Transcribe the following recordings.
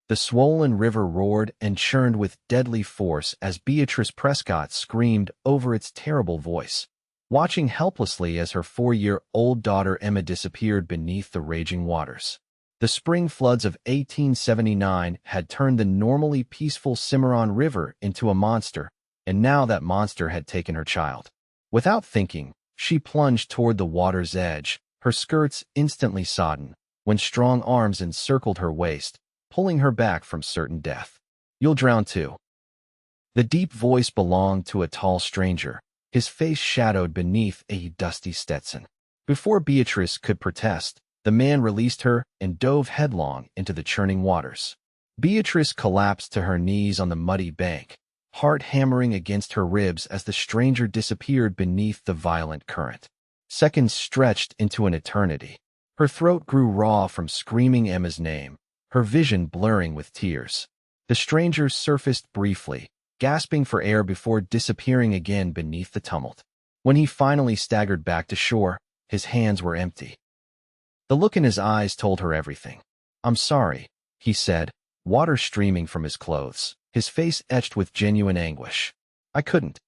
The swollen river roared and churned with deadly force as Beatrice Prescott screamed over its terrible voice, watching helplessly as her 4-year-old daughter Emma disappeared beneath the raging waters. The spring floods of 1879 had turned the normally peaceful Cimarron River into a monster, and now that monster had taken her child. Without thinking, she plunged toward the water's edge, her skirts instantly sodden, when strong arms encircled her waist, pulling her back from certain death. "You'll drown too." The deep voice belonged to a tall stranger, his face shadowed beneath a dusty Stetson. Before Beatrice could protest, the man released her and dove headlong into the churning waters. Beatrice collapsed to her knees on the muddy bank, heart hammering against her ribs as the stranger disappeared beneath the violent current. Seconds stretched into an eternity. Her throat grew raw from screaming Emma's name, her vision blurring with tears. The stranger surfaced briefly, gasping for air before disappearing again beneath the tumult. When he finally staggered back to shore, his hands were empty. The look in his eyes told her everything. "I'm sorry," he said, water streaming from his clothes, his face etched with genuine anguish. I couldn't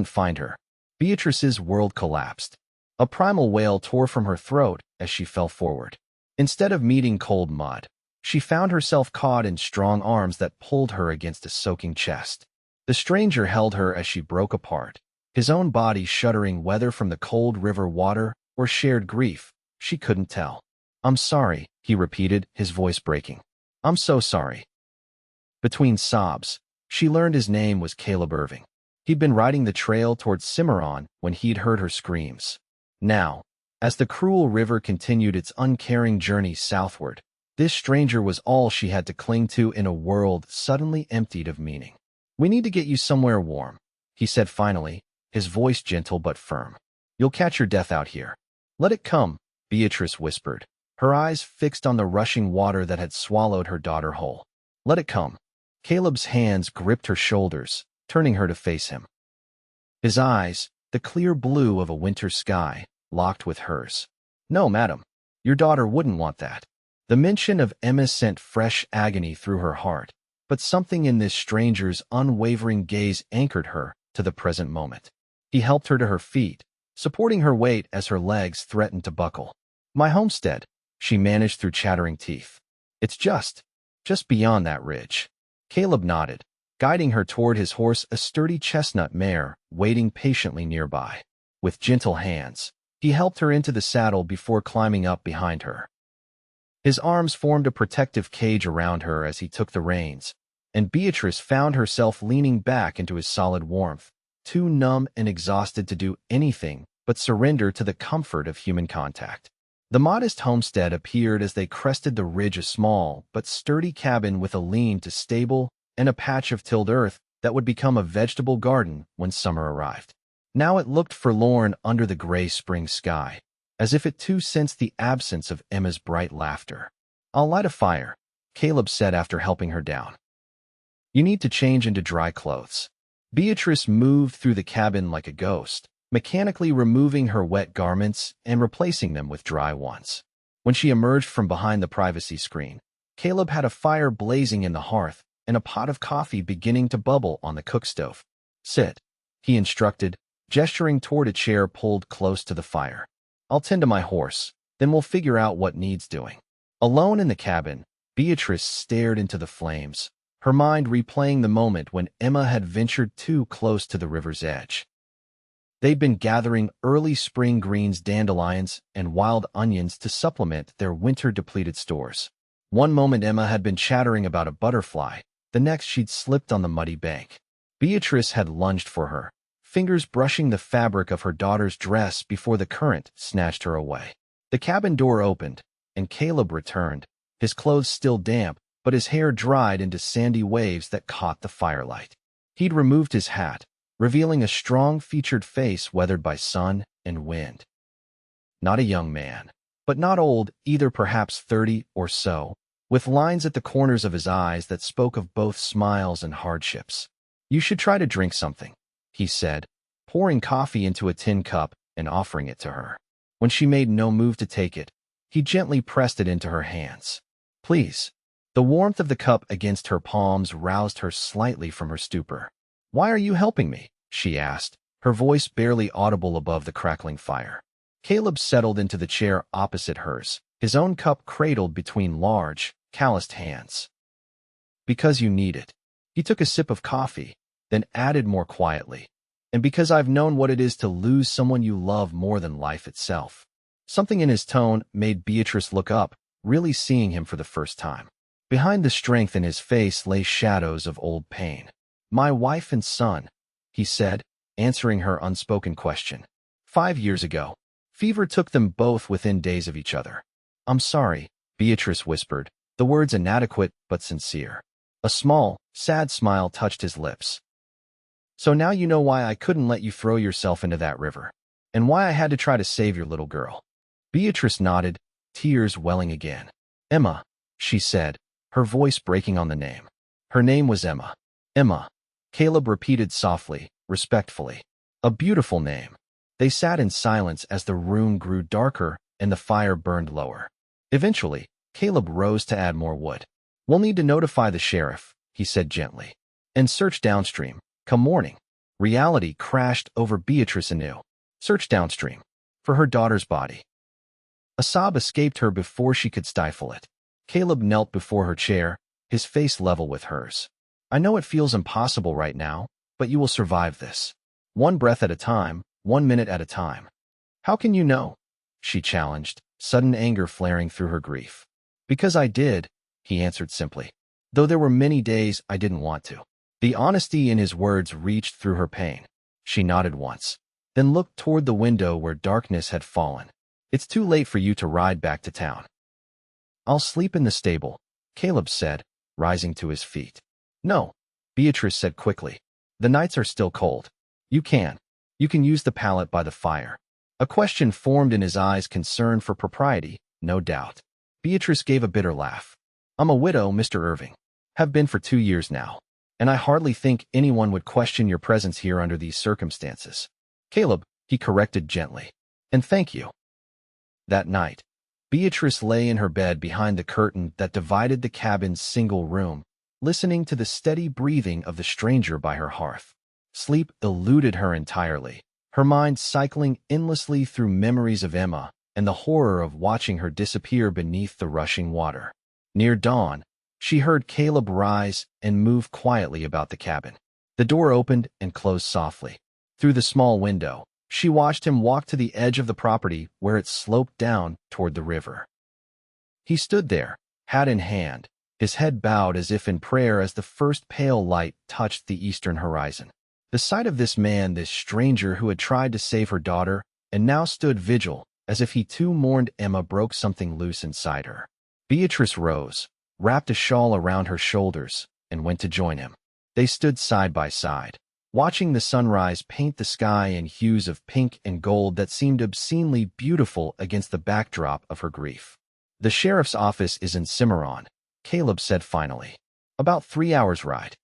find her." Beatrice's world collapsed. A primal wail tore from her throat as she fell forward. Instead of meeting cold mud, she found herself caught in strong arms that pulled her against a soaking chest. The stranger held her as she broke apart, his own body shuddering whether from the cold river water or shared grief. She couldn't tell. "I'm sorry," he repeated, his voice breaking. "I'm so sorry." Between sobs, she learned his name was Caleb Irving. He'd been riding the trail towards Cimarron when he'd heard her screams. Now, as the cruel river continued its uncaring journey southward, this stranger was all she had to cling to in a world suddenly emptied of meaning. "We need to get you somewhere warm," he said finally, his voice gentle but firm. "You'll catch your death out here." "Let it come," Beatrice whispered, her eyes fixed on the rushing water that had swallowed her daughter whole. "Let it come." Caleb's hands gripped her shoulders, turning her to face him. His eyes, the clear blue of a winter sky, locked with hers. "No, madam. Your daughter wouldn't want that." The mention of Emma sent fresh agony through her heart, but something in this stranger's unwavering gaze anchored her to the present moment. He helped her to her feet, supporting her weight as her legs threatened to buckle. "My homestead," she managed through chattering teeth. "It's just beyond that ridge." Caleb nodded, guiding her toward his horse, a sturdy chestnut mare, waiting patiently nearby. With gentle hands, he helped her into the saddle before climbing up behind her. His arms formed a protective cage around her as he took the reins, and Beatrice found herself leaning back into his solid warmth, too numb and exhausted to do anything but surrender to the comfort of human contact. The modest homestead appeared as they crested the ridge, a small but sturdy cabin with a lean-to stable and a patch of tilled earth that would become a vegetable garden when summer arrived. Now it looked forlorn under the gray spring sky, as if it too sensed the absence of Emma's bright laughter. "I'll light a fire," Caleb said after helping her down. "You need to change into dry clothes." Beatrice moved through the cabin like a ghost, mechanically removing her wet garments and replacing them with dry ones. When she emerged from behind the privacy screen, Caleb had a fire blazing in the hearth and a pot of coffee beginning to bubble on the cookstove. "Sit," he instructed, gesturing toward a chair pulled close to the fire. "I'll tend to my horse, then we'll figure out what needs doing." Alone in the cabin, Beatrice stared into the flames, her mind replaying the moment when Emma had ventured too close to the river's edge. They'd been gathering early spring greens, dandelions, and wild onions to supplement their winter-depleted stores. One moment Emma had been chattering about a butterfly, the next she'd slipped on the muddy bank. Beatrice had lunged for her, fingers brushing the fabric of her daughter's dress before the current snatched her away. The cabin door opened, and Caleb returned, his clothes still damp, but his hair dried into sandy waves that caught the firelight. He'd removed his hat, revealing a strong-featured face weathered by sun and wind. Not a young man, but not old either, perhaps 30 or so, with lines at the corners of his eyes that spoke of both smiles and hardships. "You should try to drink something," he said, pouring coffee into a tin cup and offering it to her. When she made no move to take it, he gently pressed it into her hands. "Please." The warmth of the cup against her palms roused her slightly from her stupor. "Why are you helping me?" she asked, her voice barely audible above the crackling fire. Caleb settled into the chair opposite hers, his own cup cradled between large, calloused hands. "Because you need it." He took a sip of coffee, then added more quietly, "And because I've known what it is to lose someone you love more than life itself." Something in his tone made Beatrice look up, really seeing him for the first time. Behind the strength in his face lay shadows of old pain. "My wife and son," he said, answering her unspoken question. "5 years ago. Fever took them both within days of each other." "I'm sorry," Beatrice whispered, the words inadequate but sincere. A small, sad smile touched his lips. "So now you know why I couldn't let you throw yourself into that river, and why I had to try to save your little girl." Beatrice nodded, tears welling again. "Emma," she said, her voice breaking on the name. Her name was Emma. "Emma," Caleb repeated softly, respectfully. "A beautiful name." They sat in silence as the room grew darker and the fire burned lower. Eventually, Caleb rose to add more wood. "We'll need to notify the sheriff," he said gently, "and search downstream. Come morning." Reality crashed over Beatrice anew. Search downstream. For her daughter's body. A sob escaped her before she could stifle it. Caleb knelt before her chair, his face level with hers. "I know it feels impossible right now, but you will survive this. One breath at a time, 1 minute at a time." "How can you know?" she challenged, sudden anger flaring through her grief. "Because I did," he answered simply. "Though there were many days I didn't want to." The honesty in his words reached through her pain. She nodded once, then looked toward the window where darkness had fallen. "It's too late for you to ride back to town." "I'll sleep in the stable," Caleb said, rising to his feet. "No," Beatrice said quickly. "The nights are still cold. You can. You can use the pallet by the fire." A question formed in his eyes, concern for propriety, no doubt. Beatrice gave a bitter laugh. "I'm a widow, Mr. Irving. Have been for 2 years now. And I hardly think anyone would question your presence here under these circumstances." "Caleb," he corrected gently. "And thank you." That night, Beatrice lay in her bed behind the curtain that divided the cabin's single room, listening to the steady breathing of the stranger by her hearth. Sleep eluded her entirely, her mind cycling endlessly through memories of Emma and the horror of watching her disappear beneath the rushing water. Near dawn, she heard Caleb rise and move quietly about the cabin. The door opened and closed softly. Through the small window, she watched him walk to the edge of the property where it sloped down toward the river. He stood there, hat in hand, his head bowed as if in prayer as the first pale light touched the eastern horizon. The sight of this man, this stranger who had tried to save her daughter and now stood vigil, as if he too mourned Emma, broke something loose inside her. Beatrice rose, wrapped a shawl around her shoulders, and went to join him. They stood side by side, watching the sunrise paint the sky in hues of pink and gold that seemed obscenely beautiful against the backdrop of her grief. "The sheriff's office is in Cimarron," Caleb said finally. "About 3 hours' ride.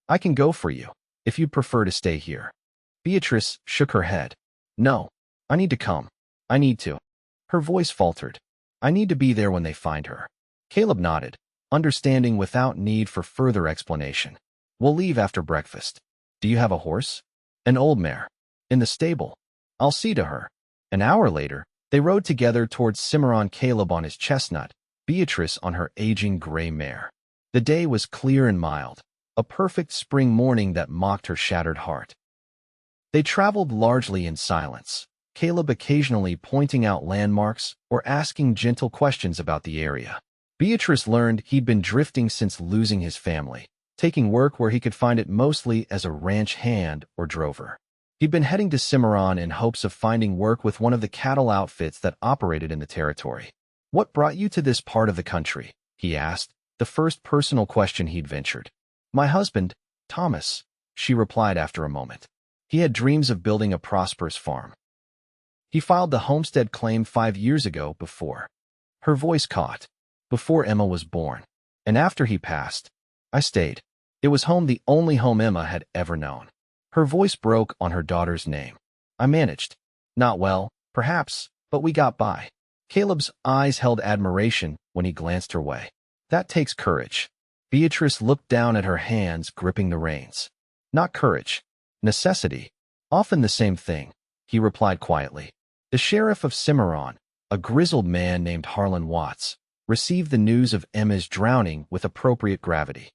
I can go for you, if you'd prefer to stay here." Beatrice shook her head. "No, I need to come. I need to." Her voice faltered. "I need to be there when they find her." Caleb nodded, understanding without need for further explanation. "We'll leave after breakfast. Do you have a horse?" "An old mare. In the stable. I'll see to her." An hour later, they rode together towards Cimarron, Caleb on his chestnut, Beatrice on her aging gray mare. The day was clear and mild, a perfect spring morning that mocked her shattered heart. They traveled largely in silence, Caleb occasionally pointing out landmarks or asking gentle questions about the area. Beatrice learned he'd been drifting since losing his family, taking work where he could find it mostly as a ranch hand or drover. He'd been heading to Cimarron in hopes of finding work with one of the cattle outfits that operated in the territory. "What brought you to this part of the country?" he asked, the first personal question he'd ventured. "My husband, Thomas," she replied after a moment. "He had dreams of building a prosperous farm. He filed the homestead claim 5 years ago before." Her voice caught. "Before Emma was born. And after he passed, I stayed. It was home, the only home Emma had ever known." Her voice broke on her daughter's name. "I managed. Not well, perhaps, but we got by." Caleb's eyes held admiration when he glanced her way. That takes courage. Beatrice looked down at her hands, gripping the reins. Not courage. Necessity. Often the same thing, he replied quietly. The sheriff of Cimarron, a grizzled man named Harlan Watts, received the news of Emma's drowning with appropriate gravity.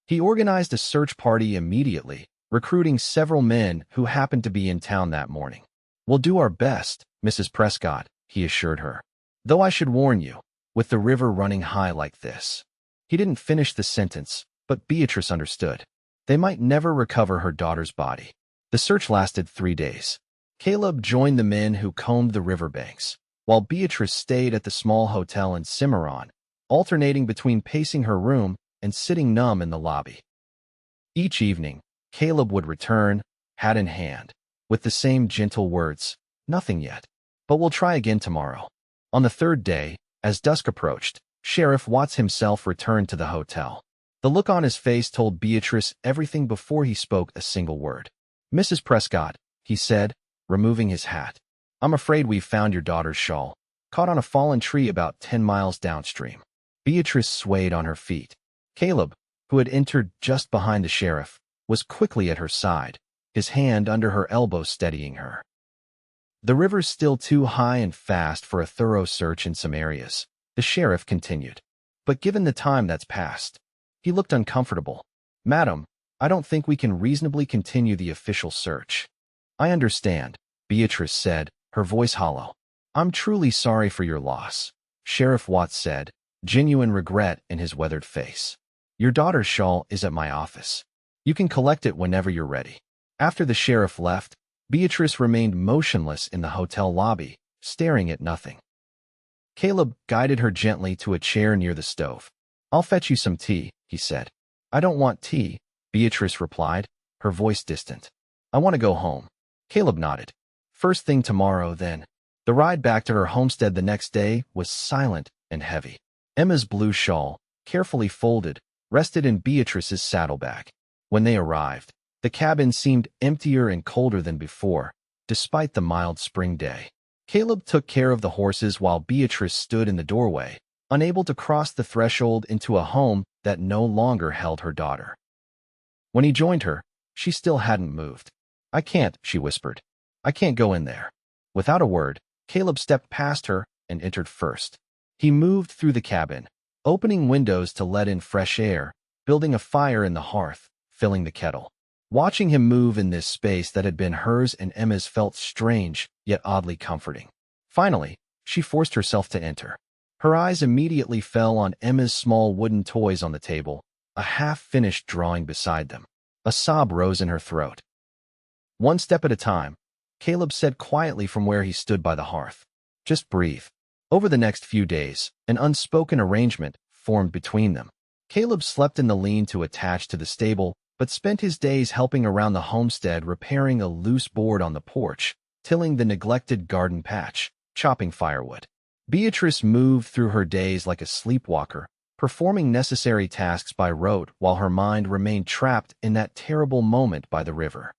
He organized a search party immediately, recruiting several men who happened to be in town that morning. We'll do our best, Mrs. Prescott, he assured her. Though I should warn you, with the river running high like this. He didn't finish the sentence, but Beatrice understood. They might never recover her daughter's body. The search lasted 3 days. Caleb joined the men who combed the riverbanks, while Beatrice stayed at the small hotel in Cimarron, alternating between pacing her room and sitting numb in the lobby. Each evening, Caleb would return, hat in hand, with the same gentle words, "Nothing yet, but we'll try again tomorrow." On the third day, as dusk approached, Sheriff Watts himself returned to the hotel. The look on his face told Beatrice everything before he spoke a single word. "Mrs. Prescott," he said, removing his hat, "I'm afraid we've found your daughter's shawl, caught on a fallen tree about 10 miles downstream." Beatrice swayed on her feet. Caleb, who had entered just behind the sheriff, was quickly at her side, his hand under her elbow steadying her. "The river's still too high and fast for a thorough search in some areas," the sheriff continued. "But given the time that's passed," he looked uncomfortable. "Madam, I don't think we can reasonably continue the official search." "I understand," Beatrice said, her voice hollow. "I'm truly sorry for your loss," Sheriff Watts said, genuine regret in his weathered face. "Your daughter's shawl is at my office. You can collect it whenever you're ready." After the sheriff left, Beatrice remained motionless in the hotel lobby, staring at nothing. Caleb guided her gently to a chair near the stove. "I'll fetch you some tea," he said. "I don't want tea," Beatrice replied, her voice distant. "I want to go home." Caleb nodded. "First thing tomorrow, then." The ride back to her homestead the next day was silent and heavy. Emma's blue shawl, carefully folded, rested in Beatrice's saddlebag. When they arrived, the cabin seemed emptier and colder than before, despite the mild spring day. Caleb took care of the horses while Beatrice stood in the doorway, unable to cross the threshold into a home that no longer held her daughter. When he joined her, she still hadn't moved. "I can't," she whispered. "I can't go in there." Without a word, Caleb stepped past her and entered first. He moved through the cabin, opening windows to let in fresh air, building a fire in the hearth, filling the kettle. Watching him move in this space that had been hers and Emma's felt strange, yet oddly comforting. Finally, she forced herself to enter. Her eyes immediately fell on Emma's small wooden toys on the table, a half-finished drawing beside them. A sob rose in her throat. "One step at a time," Caleb said quietly from where he stood by the hearth. "Just breathe." Over the next few days, an unspoken arrangement formed between them. Caleb slept in the lean-to attached to the stable, but spent his days helping around the homestead, repairing a loose board on the porch, tilling the neglected garden patch, chopping firewood. Beatrice moved through her days like a sleepwalker, performing necessary tasks by rote while her mind remained trapped in that terrible moment by the river.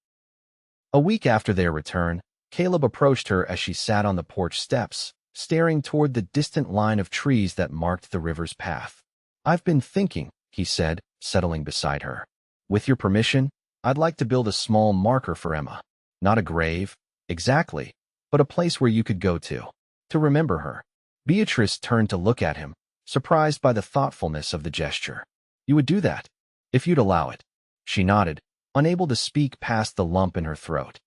A week after their return, Caleb approached her as she sat on the porch steps, staring toward the distant line of trees that marked the river's path. "I've been thinking," he said, settling beside her. "With your permission, I'd like to build a small marker for Emma. Not a grave, exactly, but a place where you could go to remember her." Beatrice turned to look at him, surprised by the thoughtfulness of the gesture. "You would do that, if you'd allow it." She nodded, unable to speak past the lump in her throat.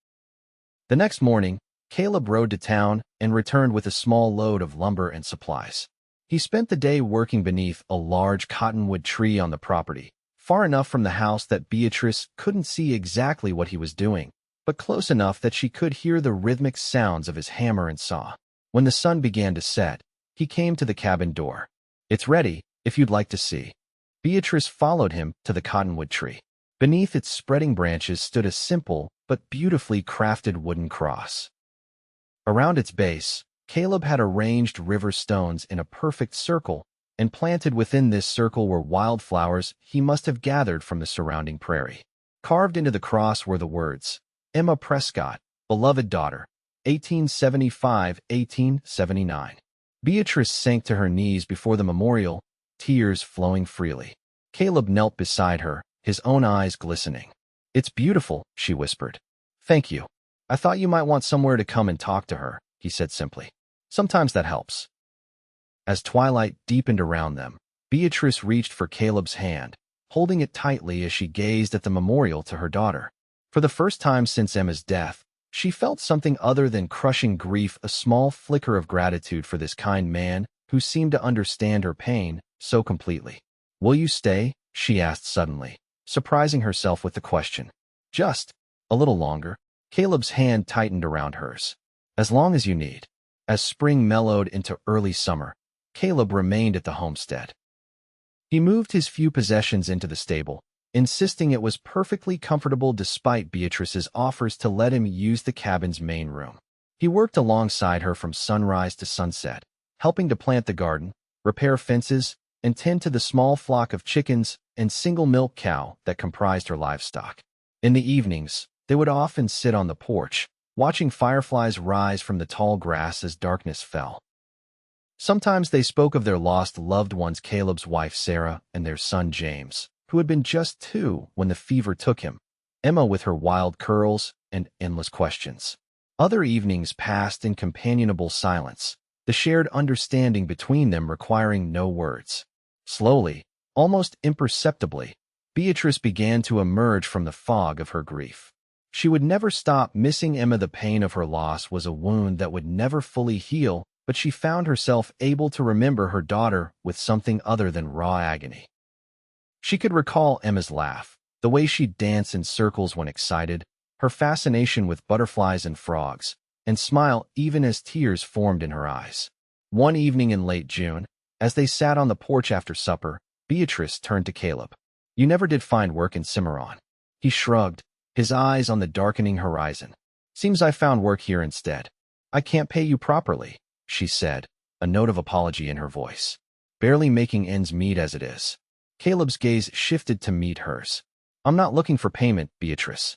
The next morning, Caleb rode to town and returned with a small load of lumber and supplies. He spent the day working beneath a large cottonwood tree on the property, far enough from the house that Beatrice couldn't see exactly what he was doing, but close enough that she could hear the rhythmic sounds of his hammer and saw. When the sun began to set, he came to the cabin door. "It's ready, if you'd like to see." Beatrice followed him to the cottonwood tree. Beneath its spreading branches stood a simple but beautifully crafted wooden cross. Around its base, Caleb had arranged river stones in a perfect circle, and planted within this circle were wildflowers he must have gathered from the surrounding prairie. Carved into the cross were the words, "Emma Prescott, beloved daughter, 1875-1879. Beatrice sank to her knees before the memorial, tears flowing freely. Caleb knelt beside her, his own eyes glistening. "It's beautiful," she whispered. "Thank you. I thought you might want somewhere to come and talk to her," he said simply. "Sometimes that helps." As twilight deepened around them, Beatrice reached for Caleb's hand, holding it tightly as she gazed at the memorial to her daughter. For the first time since Emma's death, she felt something other than crushing grief, a small flicker of gratitude for this kind man who seemed to understand her pain so completely. "Will you stay?" she asked suddenly, surprising herself with the question. "Just a little longer." Caleb's hand tightened around hers. "As long as you need." As spring mellowed into early summer, Caleb remained at the homestead. He moved his few possessions into the stable, insisting it was perfectly comfortable despite Beatrice's offers to let him use the cabin's main room. He worked alongside her from sunrise to sunset, helping to plant the garden, repair fences, and tend to the small flock of chickens and single milk cow that comprised her livestock. In the evenings, they would often sit on the porch, watching fireflies rise from the tall grass as darkness fell. Sometimes they spoke of their lost loved ones, Caleb's wife Sarah and their son James, who had been just 2 when the fever took him, Emma with her wild curls and endless questions. Other evenings passed in companionable silence, the shared understanding between them requiring no words. Slowly, almost imperceptibly, Beatrice began to emerge from the fog of her grief. She would never stop missing Emma. The pain of her loss was a wound that would never fully heal, but she found herself able to remember her daughter with something other than raw agony. She could recall Emma's laugh, the way she'd dance in circles when excited, her fascination with butterflies and frogs, and smile even as tears formed in her eyes. One evening in late June, as they sat on the porch after supper, Beatrice turned to Caleb. "You never did find work in Cimarron." He shrugged, his eyes on the darkening horizon. "Seems I found work here instead." "I can't pay you properly," she said, a note of apology in her voice. "Barely making ends meet as it is." Caleb's gaze shifted to meet hers. "I'm not looking for payment, Beatrice."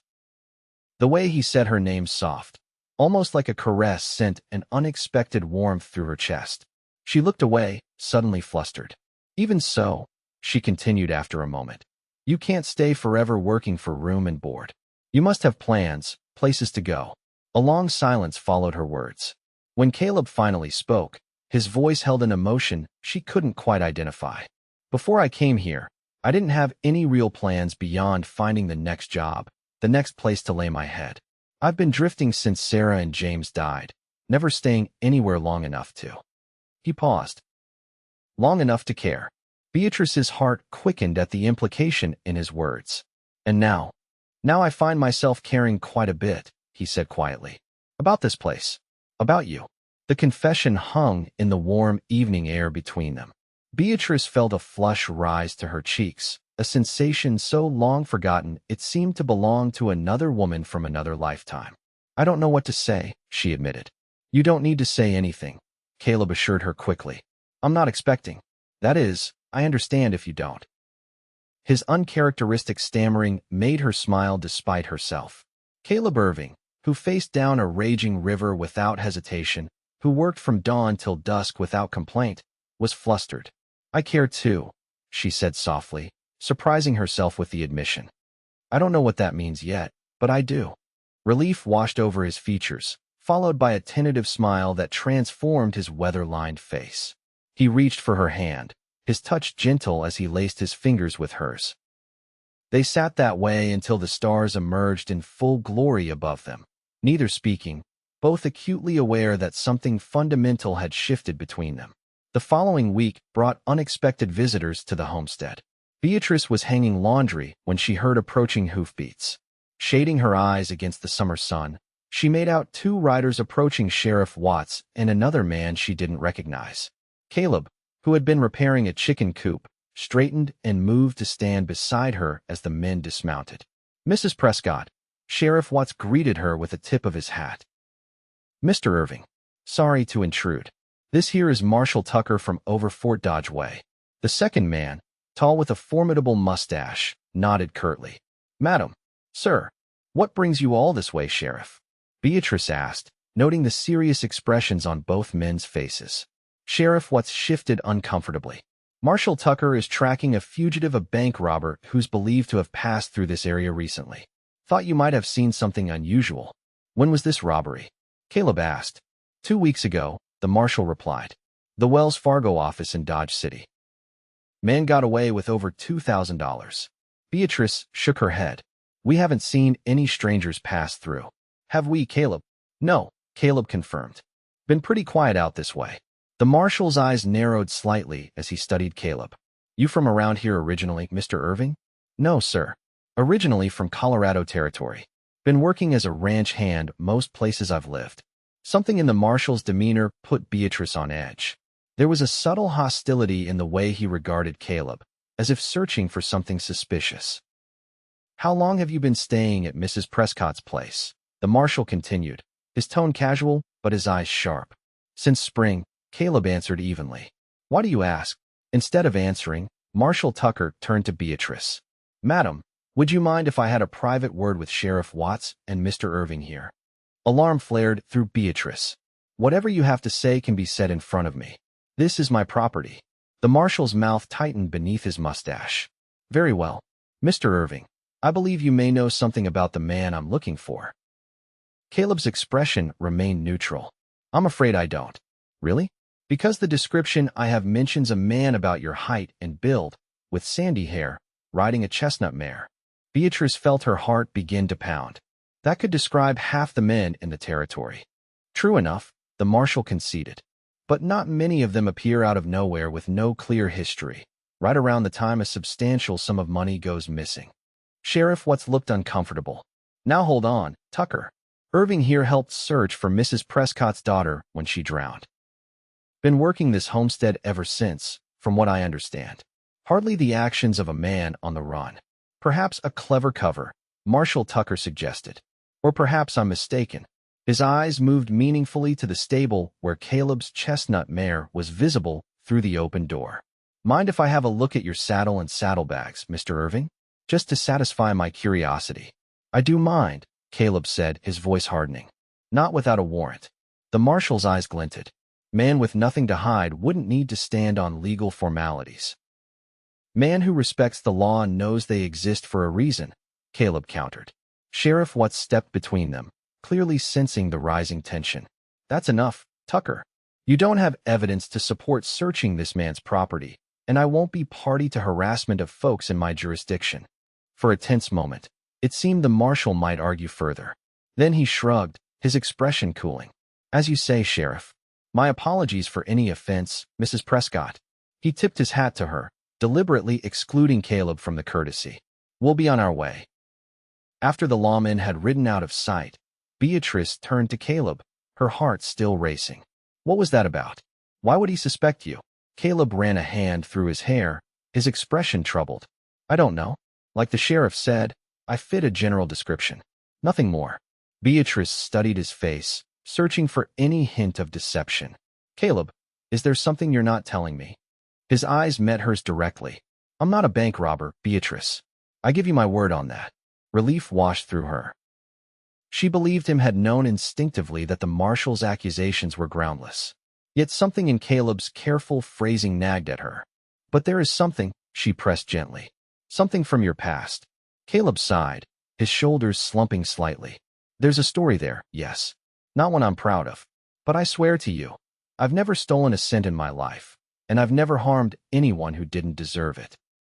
The way he said her name soft, almost like a caress, sent an unexpected warmth through her chest. She looked away, suddenly flustered. "Even so," she continued after a moment, "you can't stay forever working for room and board. You must have plans, places to go." A long silence followed her words. When Caleb finally spoke, his voice held an emotion she couldn't quite identify. "Before I came here, I didn't have any real plans beyond finding the next job, the next place to lay my head. I've been drifting since Sarah and James died, never staying anywhere long enough to." He paused. "Long enough to care." Beatrice's heart quickened at the implication in his words. "And now I find myself caring quite a bit," he said quietly. "About this place. About you." The confession hung in the warm evening air between them. Beatrice felt a flush rise to her cheeks, a sensation so long forgotten it seemed to belong to another woman from another lifetime. "I don't know what to say," she admitted. "You don't need to say anything," Caleb assured her quickly. "I'm not expecting. That is, I understand if you don't." His uncharacteristic stammering made her smile despite herself. Caleb Irving, who faced down a raging river without hesitation, who worked from dawn till dusk without complaint, was flustered. "I care too," she said softly, surprising herself with the admission. "I don't know what that means yet, but I do." Relief washed over his features, followed by a tentative smile that transformed his weather-lined face. He reached for her hand, his touch gentle as he laced his fingers with hers. They sat that way until the stars emerged in full glory above them, neither speaking, both acutely aware that something fundamental had shifted between them. The following week brought unexpected visitors to the homestead. Beatrice was hanging laundry when she heard approaching hoofbeats. Shading her eyes against the summer sun, she made out 2 riders approaching, Sheriff Watts and another man she didn't recognize. Caleb, who had been repairing a chicken coop, straightened and moved to stand beside her as the men dismounted. "Mrs. Prescott," Sheriff Watts greeted her with a tip of his hat. "Mr. Irving, sorry to intrude. This here is Marshal Tucker from over Fort Dodge Way." The second man, tall with a formidable mustache, nodded curtly. "Madam, sir, what brings you all this way, Sheriff?" Beatrice asked, noting the serious expressions on both men's faces. Sheriff Watts shifted uncomfortably. Marshall Tucker is tracking a fugitive, a bank robber who's believed to have passed through this area recently. Thought you might have seen something unusual. When was this robbery? Caleb asked. 2 weeks ago, the marshal replied. The Wells Fargo office in Dodge City. Man got away with over $2,000. Beatrice shook her head. We haven't seen any strangers pass through. Have we, Caleb? No, Caleb confirmed. Been pretty quiet out this way. The marshal's eyes narrowed slightly as he studied Caleb. You from around here originally, Mr. Irving? No, sir. Originally from Colorado Territory. Been working as a ranch hand most places I've lived. Something in the marshal's demeanor put Beatrice on edge. There was a subtle hostility in the way he regarded Caleb, as if searching for something suspicious. How long have you been staying at Mrs. Prescott's place? The marshal continued, his tone casual, but his eyes sharp. Since spring, Caleb answered evenly. Why do you ask? Instead of answering, Marshal Tucker turned to Beatrice. Madam, would you mind if I had a private word with Sheriff Watts and Mr. Irving here? Alarm flared through Beatrice. Whatever you have to say can be said in front of me. This is my property. The marshal's mouth tightened beneath his mustache. Very well. Mr. Irving, I believe you may know something about the man I'm looking for. Caleb's expression remained neutral. I'm afraid I don't. Really? Because the description I have mentions a man about your height and build, with sandy hair, riding a chestnut mare. Beatrice felt her heart begin to pound. That could describe half the men in the territory. True enough, the marshal conceded. But not many of them appear out of nowhere with no clear history, right around the time a substantial sum of money goes missing. Sheriff Watts looked uncomfortable. Now hold on, Tucker. Irving here helped search for Mrs. Prescott's daughter when she drowned. Been working this homestead ever since, from what I understand. Hardly the actions of a man on the run. Perhaps a clever cover, Marshal Tucker suggested. Or perhaps I'm mistaken. His eyes moved meaningfully to the stable where Caleb's chestnut mare was visible through the open door. Mind if I have a look at your saddle and saddlebags, Mr. Irving? Just to satisfy my curiosity. I do mind, Caleb said, his voice hardening. Not without a warrant. The marshal's eyes glinted. Man with nothing to hide wouldn't need to stand on legal formalities. Man who respects the law and knows they exist for a reason, Caleb countered. Sheriff Watts stepped between them, clearly sensing the rising tension. That's enough, Tucker. You don't have evidence to support searching this man's property, and I won't be party to harassment of folks in my jurisdiction. For a tense moment, it seemed the marshal might argue further. Then he shrugged, his expression cooling. As you say, Sheriff. My apologies for any offense, Mrs. Prescott. He tipped his hat to her, deliberately excluding Caleb from the courtesy. We'll be on our way. After the lawman had ridden out of sight, Beatrice turned to Caleb, her heart still racing. What was that about? Why would he suspect you? Caleb ran a hand through his hair, his expression troubled. I don't know. Like the sheriff said, I fit a general description. Nothing more. Beatrice studied his face, searching for any hint of deception. Caleb, is there something you're not telling me? His eyes met hers directly. I'm not a bank robber, Beatrice. I give you my word on that. Relief washed through her. She believed him had known instinctively that the marshal's accusations were groundless. Yet something in Caleb's careful phrasing nagged at her. But there is something, she pressed gently. Something from your past. Caleb sighed, his shoulders slumping slightly. There's a story there, yes. Not one I'm proud of. But I swear to you, I've never stolen a cent in my life, and I've never harmed anyone who didn't deserve it.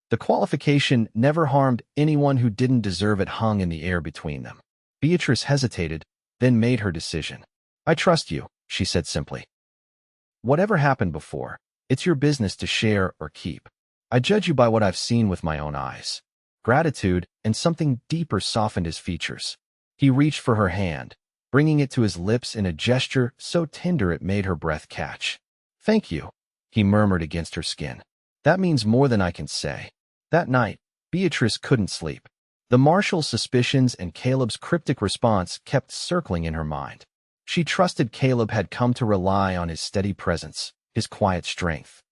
The qualification never harmed anyone who didn't deserve it hung in the air between them. Beatrice hesitated, then made her decision. I trust you, she said simply. Whatever happened before, it's your business to share or keep. I judge you by what I've seen with my own eyes. Gratitude and something deeper softened his features. He reached for her hand, bringing it to his lips in a gesture so tender it made her breath catch. Thank you, he murmured against her skin. That means more than I can say. That night, Beatrice couldn't sleep. The marshal's suspicions and Caleb's cryptic response kept circling in her mind. She trusted Caleb had come to rely on his steady presence, his quiet strength.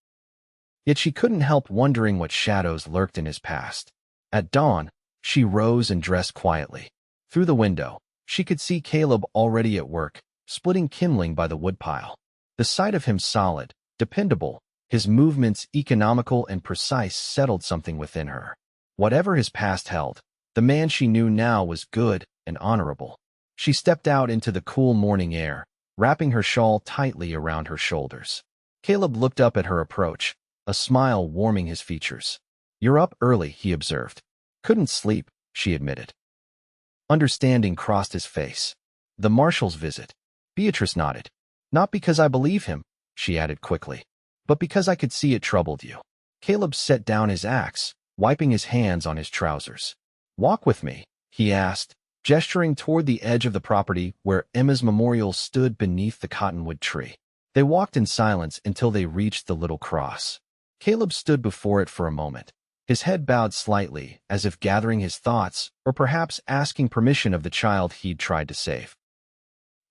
Yet she couldn't help wondering what shadows lurked in his past. At dawn, she rose and dressed quietly. Through the window, she could see Caleb already at work, splitting kindling by the woodpile. The sight of him solid, dependable, His movements, economical and precise, settled something within her. Whatever his past held, the man she knew now was good and honorable. She stepped out into the cool morning air, wrapping her shawl tightly around her shoulders. Caleb looked up at her approach, a smile warming his features. "You're up early," he observed. "Couldn't sleep," she admitted. Understanding crossed his face. "The marshal's visit." Beatrice nodded. "Not because I believe him," she added quickly, "but because I could see it troubled you." Caleb set down his axe, wiping his hands on his trousers. "Walk with me," he asked, gesturing toward the edge of the property where Emma's memorial stood beneath the cottonwood tree. They walked in silence until they reached the little cross. Caleb stood before it for a moment, his head bowed slightly, as if gathering his thoughts or perhaps asking permission of the child he'd tried to save.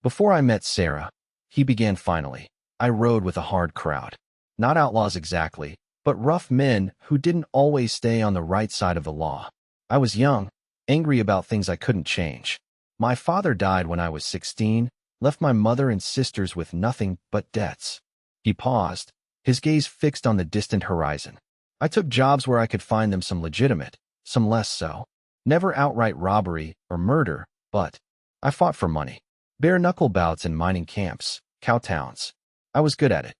"Before I met Sarah," he began finally, "I rode with a hard crowd. Not outlaws exactly, but rough men who didn't always stay on the right side of the law. I was young, angry about things I couldn't change. My father died when I was 16, left my mother and sisters with nothing but debts." He paused, his gaze fixed on the distant horizon. "I took jobs where I could find them, some legitimate, some less so. Never outright robbery or murder, but I fought for money. Bare-knuckle bouts in mining camps, cow towns. I was good at it."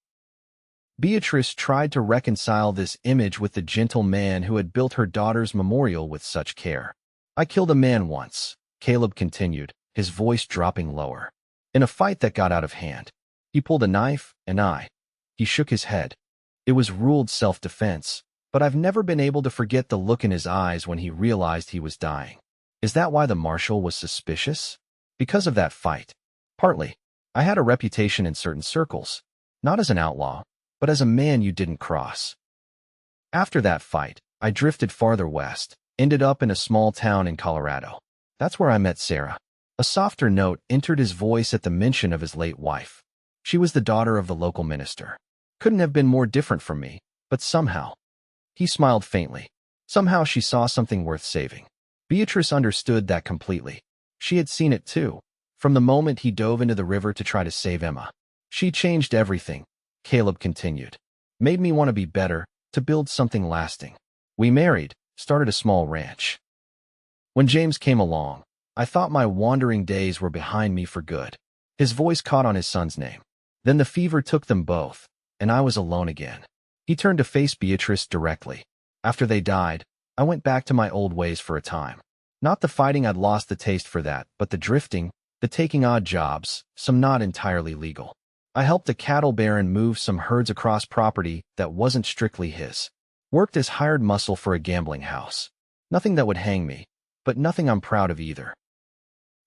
Beatrice tried to reconcile this image with the gentle man who had built her daughter's memorial with such care. "I killed a man once," Caleb continued, his voice dropping lower. "In a fight that got out of hand. He pulled a knife, and He shook his head. "It was ruled self-defense, but I've never been able to forget the look in his eyes when he realized he was dying." "Is that why the marshal was suspicious?" "Because of that fight. Partly. I had a reputation in certain circles, not as an outlaw, but as a man you didn't cross. After that fight, I drifted farther west, ended up in a small town in Colorado. That's where I met Sarah." A softer note entered his voice at the mention of his late wife. "She was the daughter of the local minister. Couldn't have been more different from me, but somehow—" He smiled faintly. "Somehow she saw something worth saving." Beatrice understood that completely. She had seen it too, from the moment he dove into the river to try to save Emma. "She changed everything," Caleb continued. "Made me want to be better, to build something lasting. We married, started a small ranch. When James came along, I thought my wandering days were behind me for good." His voice caught on his son's name. "Then the fever took them both, and I was alone again." He turned to face Beatrice directly. "After they died, I went back to my old ways for a time. Not the fighting, I'd lost the taste for that, but the drifting, the taking odd jobs, some not entirely legal. I helped a cattle baron move some herds across property that wasn't strictly his. Worked as hired muscle for a gambling house. Nothing that would hang me, but nothing I'm proud of either."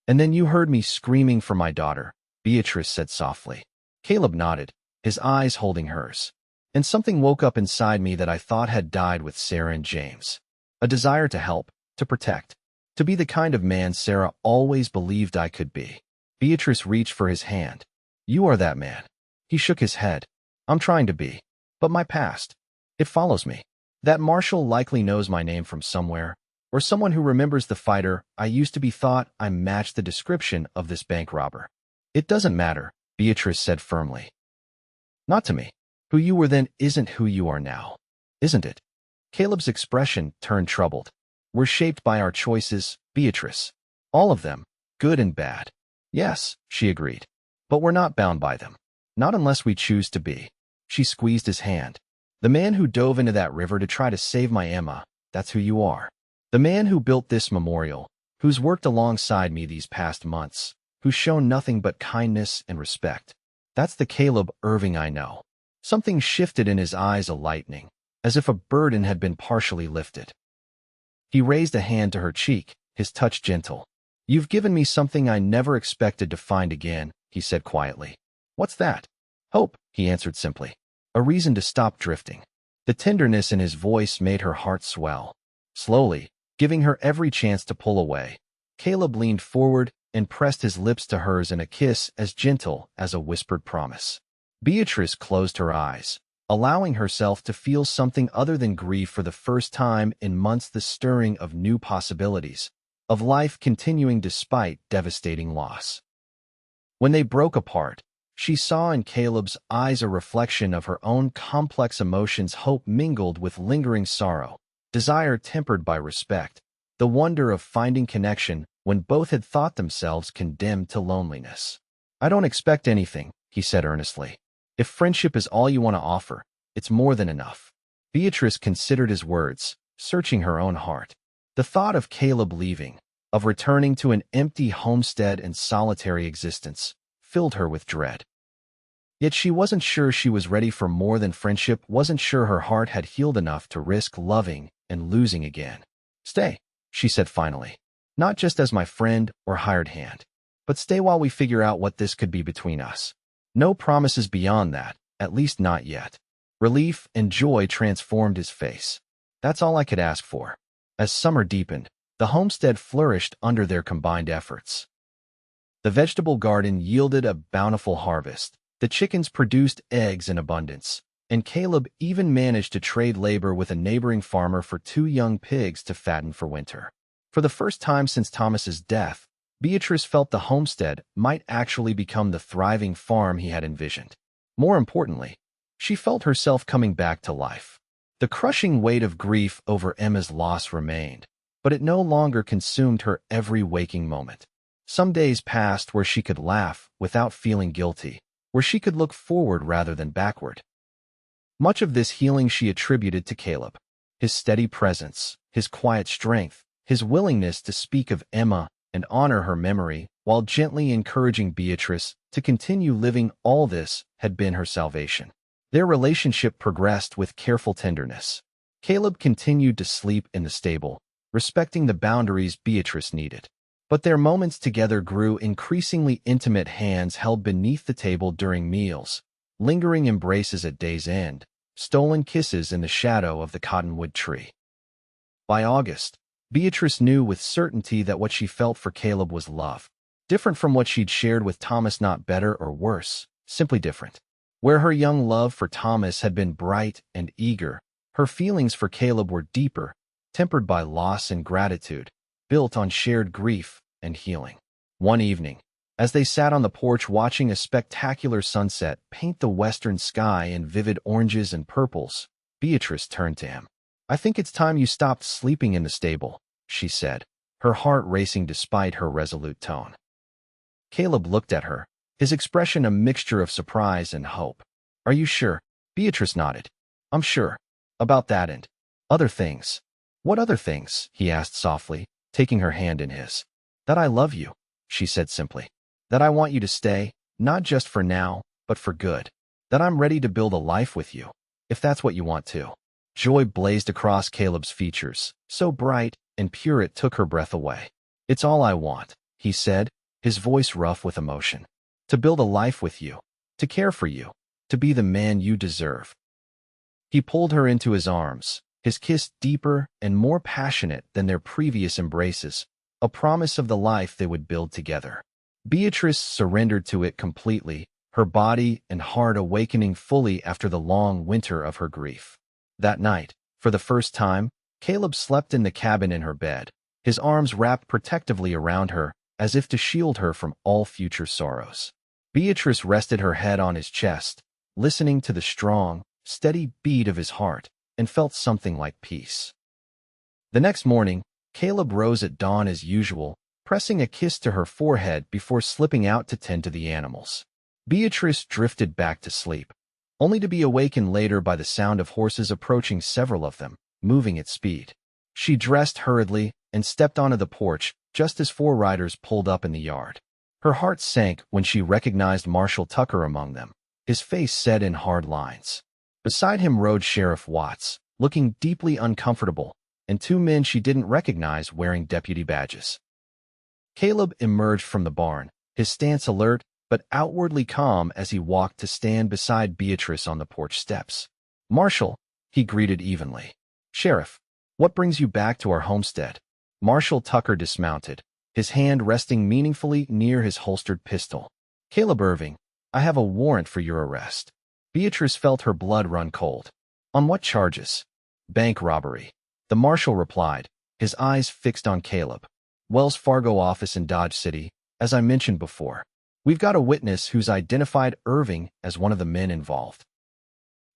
"And then you heard me screaming for my daughter," Beatrice said softly. Caleb nodded, his eyes holding hers. "And something woke up inside me that I thought had died with Sarah and James. A desire to help, to protect, to be the kind of man Sarah always believed I could be." Beatrice reached for his hand. "You are that man." He shook his head. "I'm trying to be. But my past, it follows me. That marshal likely knows my name from somewhere, or someone who remembers the fighter I used to be, thought I matched the description of this bank robber." "It doesn't matter," Beatrice said firmly. "Not to me. Who you were then isn't who you are now. Isn't it?" Caleb's expression turned troubled. "We're shaped by our choices, Beatrice. All of them, good and bad." "Yes," she agreed. "But we're not bound by them. Not unless we choose to be." She squeezed his hand. "The man who dove into that river to try to save my Emma, that's who you are. The man who built this memorial, who's worked alongside me these past months, who's shown nothing but kindness and respect. That's the Caleb Irving I know." Something shifted in his eyes, a lightning, as if a burden had been partially lifted. He raised a hand to her cheek, his touch gentle. "You've given me something I never expected to find again," he said quietly. "What's that?" "Hope," he answered simply. "A reason to stop drifting." The tenderness in his voice made her heart swell. Slowly, giving her every chance to pull away, Caleb leaned forward and pressed his lips to hers in a kiss as gentle as a whispered promise. Beatrice closed her eyes, allowing herself to feel something other than grief for the first time in months, the stirring of new possibilities, of life continuing despite devastating loss. When they broke apart, She saw in Caleb's eyes a reflection of her own complex emotions, hope mingled with lingering sorrow, desire tempered by respect, the wonder of finding connection when both had thought themselves condemned to loneliness. "I don't expect anything," he said earnestly. "If friendship is all you want to offer, it's more than enough." Beatrice considered his words, searching her own heart. The thought of Caleb leaving, of returning to an empty homestead and solitary existence, filled her with dread. Yet she wasn't sure she was ready for more than friendship, wasn't sure her heart had healed enough to risk loving and losing again. "Stay," she said finally. "Not just as my friend or hired hand, but stay while we figure out what this could be between us. No promises beyond that, at least not yet." Relief and joy transformed his face. "That's all I could ask for." As summer deepened, the homestead flourished under their combined efforts. The vegetable garden yielded a bountiful harvest, the chickens produced eggs in abundance, and Caleb even managed to trade labor with a neighboring farmer for 2 young pigs to fatten for winter. For the first time since Thomas's death, Beatrice felt the homestead might actually become the thriving farm he had envisioned. More importantly, she felt herself coming back to life. The crushing weight of grief over Emma's loss remained, but it no longer consumed her every waking moment. Some days passed where she could laugh without feeling guilty, where she could look forward rather than backward. Much of this healing she attributed to Caleb, his steady presence, his quiet strength, his willingness to speak of Emma and honor her memory while gently encouraging Beatrice to continue living. All this had been her salvation. Their relationship progressed with careful tenderness. Caleb continued to sleep in the stable, respecting the boundaries Beatrice needed. But their moments together grew increasingly intimate, hands held beneath the table during meals, lingering embraces at day's end, stolen kisses in the shadow of the cottonwood tree. By August, Beatrice knew with certainty that what she felt for Caleb was love, different from what she'd shared with Thomas, not better or worse, simply different. Where her young love for Thomas had been bright and eager, her feelings for Caleb were deeper, tempered by loss and gratitude, built on shared grief and healing. One evening, as they sat on the porch watching a spectacular sunset paint the western sky in vivid oranges and purples, Beatrice turned to him. "I think it's time you stopped sleeping in the stable," she said, her heart racing despite her resolute tone. Caleb looked at her, his expression a mixture of surprise and hope. "Are you sure?" Beatrice nodded. "I'm sure. About that and other things." "What other things?" he asked softly, taking her hand in his. "That I love you," she said simply. "That I want you to stay, not just for now, but for good. That I'm ready to build a life with you, if that's what you want to." Joy blazed across Caleb's features, so bright and pure it took her breath away. "It's all I want," he said, his voice rough with emotion. "To build a life with you, to care for you, to be the man you deserve." He pulled her into his arms, his kiss deeper and more passionate than their previous embraces, a promise of the life they would build together. Beatrice surrendered to it completely, her body and heart awakening fully after the long winter of her grief. That night, for the first time, Caleb slept in the cabin in her bed, his arms wrapped protectively around her, as if to shield her from all future sorrows. Beatrice rested her head on his chest, listening to the strong, steady beat of his heart, and felt something like peace. The next morning, Caleb rose at dawn as usual, pressing a kiss to her forehead before slipping out to tend to the animals. Beatrice drifted back to sleep, only to be awakened later by the sound of horses approaching, several of them, moving at speed. She dressed hurriedly and stepped onto the porch just as 4 riders pulled up in the yard. Her heart sank when she recognized Marshal Tucker among them, his face set in hard lines. Beside him rode Sheriff Watts, looking deeply uncomfortable, and 2 men she didn't recognize wearing deputy badges. Caleb emerged from the barn, his stance alert but outwardly calm as he walked to stand beside Beatrice on the porch steps. "Marshal," he greeted evenly. "Sheriff, what brings you back to our homestead?" Marshal Tucker dismounted, his hand resting meaningfully near his holstered pistol. "Caleb Irving, I have a warrant for your arrest." Beatrice felt her blood run cold. "On what charges?" "Bank robbery," the marshal replied, his eyes fixed on Caleb. "Wells Fargo office in Dodge City, as I mentioned before." We've got a witness who's identified Irving as one of the men involved.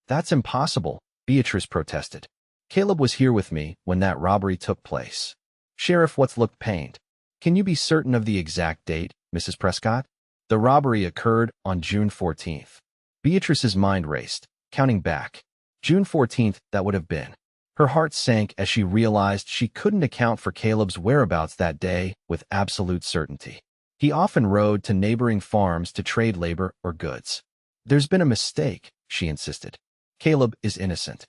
That's impossible, Beatrice protested. Caleb was here with me when that robbery took place. Sheriff Watts looked pained. Can you be certain of the exact date, Mrs. Prescott? The robbery occurred on June 14th. Beatrice's mind raced, counting back. June 14th, that would have been. Her heart sank as she realized she couldn't account for Caleb's whereabouts that day with absolute certainty. He often rode to neighboring farms to trade labor or goods. There's been a mistake, she insisted. Caleb is innocent.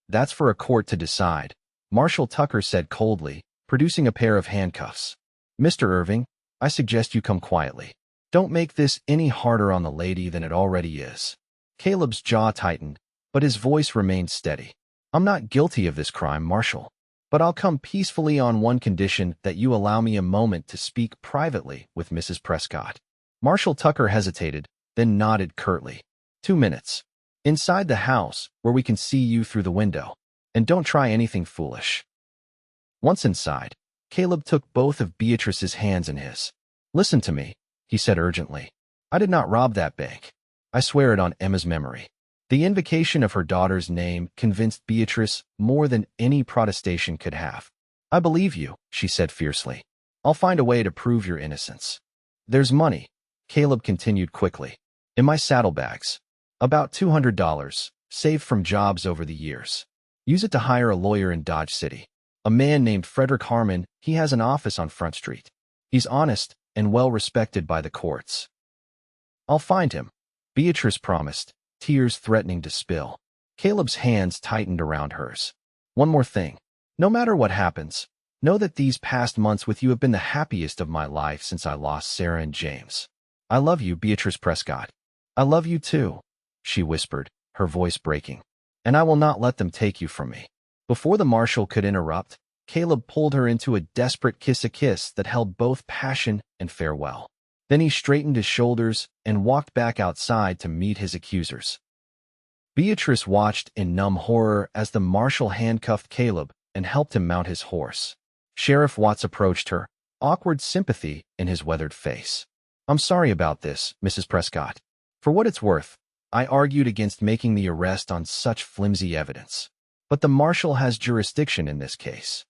That's for a court to decide, Marshal Tucker said coldly, producing a pair of handcuffs. Mr. Irving, I suggest you come quietly. Don't make this any harder on the lady than it already is. Caleb's jaw tightened, but his voice remained steady. I'm not guilty of this crime, Marshal, but I'll come peacefully on one condition, that you allow me a moment to speak privately with Mrs. Prescott. Marshal Tucker hesitated, then nodded curtly. 2 minutes. Inside the house, where we can see you through the window. And don't try anything foolish. Once inside, Caleb took both of Beatrice's hands in his. Listen to me, he said urgently. I did not rob that bank. I swear it on Emma's memory. The invocation of her daughter's name convinced Beatrice more than any protestation could have. I believe you, she said fiercely. I'll find a way to prove your innocence. There's money, Caleb continued quickly. In my saddlebags. About $200, saved from jobs over the years. Use it to hire a lawyer in Dodge City. A man named Frederick Harmon, he has an office on Front Street. He's honest and well respected by the courts. I'll find him, Beatrice promised, tears threatening to spill. Caleb's hands tightened around hers. One more thing. No matter what happens, know that these past months with you have been the happiest of my life since I lost Sarah and James. I love you, Beatrice Prescott. I love you too, she whispered, her voice breaking. And I will not let them take you from me. Before the marshal could interrupt, Caleb pulled her into a desperate kiss that held both passion and farewell. Then he straightened his shoulders and walked back outside to meet his accusers. Beatrice watched in numb horror as the marshal handcuffed Caleb and helped him mount his horse. Sheriff Watts approached her, awkward sympathy in his weathered face. I'm sorry about this, Mrs. Prescott. For what it's worth, I argued against making the arrest on such flimsy evidence. But the marshal has jurisdiction in this case.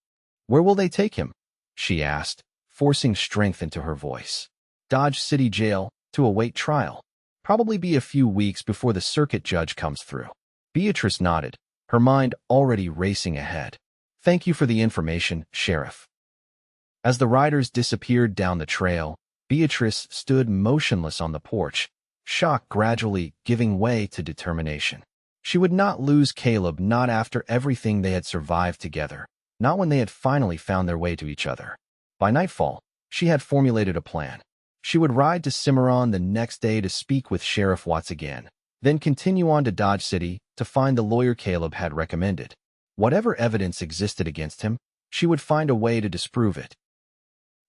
Where will they take him? She asked, forcing strength into her voice. Dodge City Jail, to await trial. Probably be a few weeks before the circuit judge comes through. Beatrice nodded, her mind already racing ahead. Thank you for the information, Sheriff. As the riders disappeared down the trail, Beatrice stood motionless on the porch, shock gradually giving way to determination. She would not lose Caleb, not after everything they had survived together, not when they had finally found their way to each other. By nightfall, she had formulated a plan. She would ride to Cimarron the next day to speak with Sheriff Watts again, then continue on to Dodge City to find the lawyer Caleb had recommended. Whatever evidence existed against him, she would find a way to disprove it.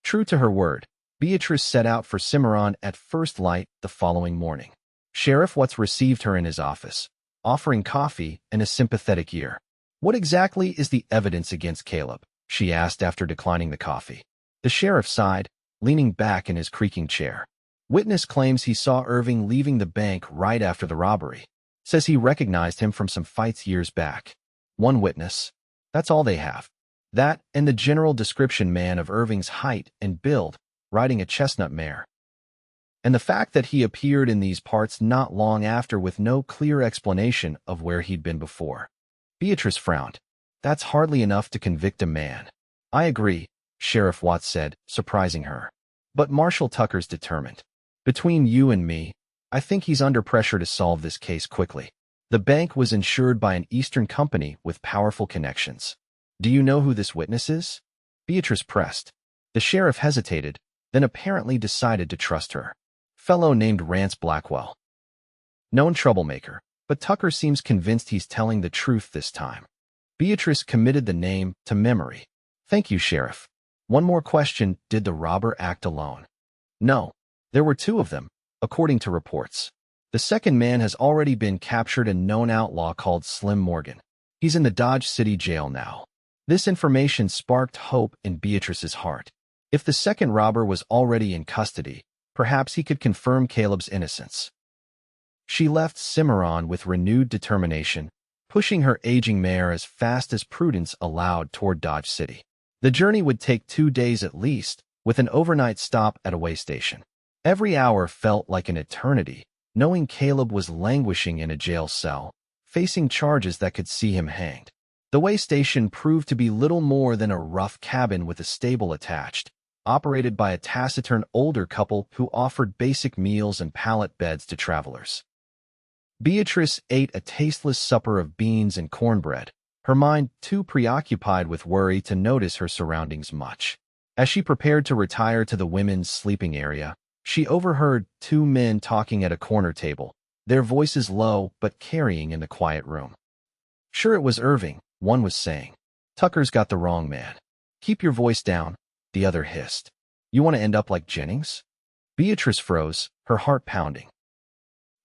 True to her word, Beatrice set out for Cimarron at first light the following morning. Sheriff Watts received her in his office, offering coffee and a sympathetic ear. What exactly is the evidence against Caleb? She asked after declining the coffee. The sheriff sighed, leaning back in his creaking chair. Witness claims he saw Irving leaving the bank right after the robbery. Says he recognized him from some fights years back. One witness. That's all they have. That and the general description man of Irving's height and build, riding a chestnut mare. And the fact that he appeared in these parts not long after with no clear explanation of where he'd been before. Beatrice frowned. That's hardly enough to convict a man. I agree, Sheriff Watts said, surprising her. But Marshal Tucker's determined. Between you and me, I think he's under pressure to solve this case quickly. The bank was insured by an Eastern company with powerful connections. Do you know who this witness is? Beatrice pressed. The sheriff hesitated, then apparently decided to trust her. Fellow named Rance Blackwell. Known troublemaker, but Tucker seems convinced he's telling the truth this time. Beatrice committed the name to memory. Thank you, Sheriff. One more question, did the robber act alone? No. There were two of them, according to reports. The second man has already been captured, a known outlaw called Slim Morgan. He's in the Dodge City Jail now. This information sparked hope in Beatrice's heart. If the second robber was already in custody, Perhaps he could confirm Caleb's innocence. She left Cimarron with renewed determination, pushing her aging mare as fast as prudence allowed toward Dodge City. The journey would take 2 days at least, with an overnight stop at a way station. Every hour felt like an eternity, knowing Caleb was languishing in a jail cell, facing charges that could see him hanged. The way station proved to be little more than a rough cabin with a stable attached, operated by a taciturn older couple who offered basic meals and pallet beds to travelers. Beatrice ate a tasteless supper of beans and cornbread, her mind too preoccupied with worry to notice her surroundings much. As she prepared to retire to the women's sleeping area, she overheard 2 men talking at a corner table, their voices low but carrying in the quiet room. "Sure it was Irving," one was saying. "Tucker's got the wrong man." "Keep your voice down," the other hissed. "You want to end up like Jennings?" Beatrice froze, her heart pounding.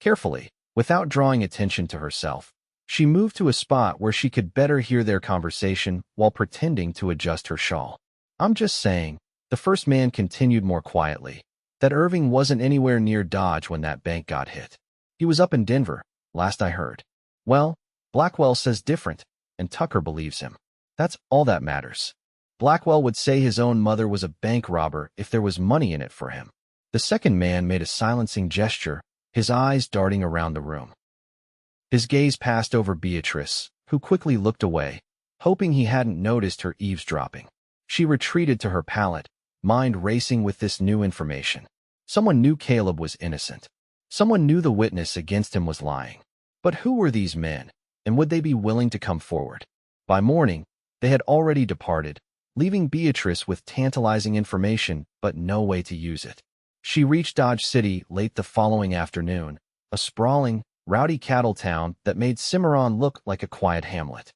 Carefully, without drawing attention to herself, she moved to a spot where she could better hear their conversation while pretending to adjust her shawl. "I'm just saying," the first man continued more quietly, "that Irving wasn't anywhere near Dodge when that bank got hit. He was up in Denver, last I heard." "Well, Blackwell says different, and Tucker believes him. That's all that matters. Blackwell would say his own mother was a bank robber if there was money in it for him." The second man made a silencing gesture, his eyes darting around the room. His gaze passed over Beatrice, who quickly looked away, hoping he hadn't noticed her eavesdropping. She retreated to her pallet, mind racing with this new information. Someone knew Caleb was innocent. Someone knew the witness against him was lying. But who were these men, and would they be willing to come forward? By morning, they had already departed, leaving Beatrice with tantalizing information but no way to use it. She reached Dodge City late the following afternoon, a sprawling, rowdy cattle town that made Cimarron look like a quiet hamlet.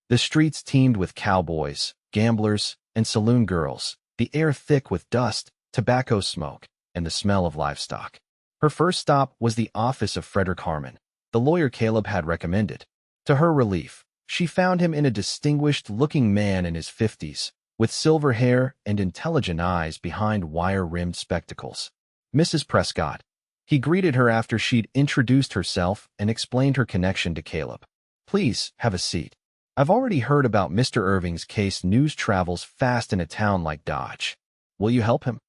The streets teemed with cowboys, gamblers, and saloon girls, the air thick with dust, tobacco smoke, and the smell of livestock. Her first stop was the office of Frederick Harmon, the lawyer Caleb had recommended. To her relief, she found him in a distinguished-looking man in his 50s, with silver hair and intelligent eyes behind wire-rimmed spectacles. "Mrs. Prescott." He greeted her after she'd introduced herself and explained her connection to Caleb. "Please, have a seat. I've already heard about Mr. Irving's case. News travels fast in a town like Dodge. Will you help him?"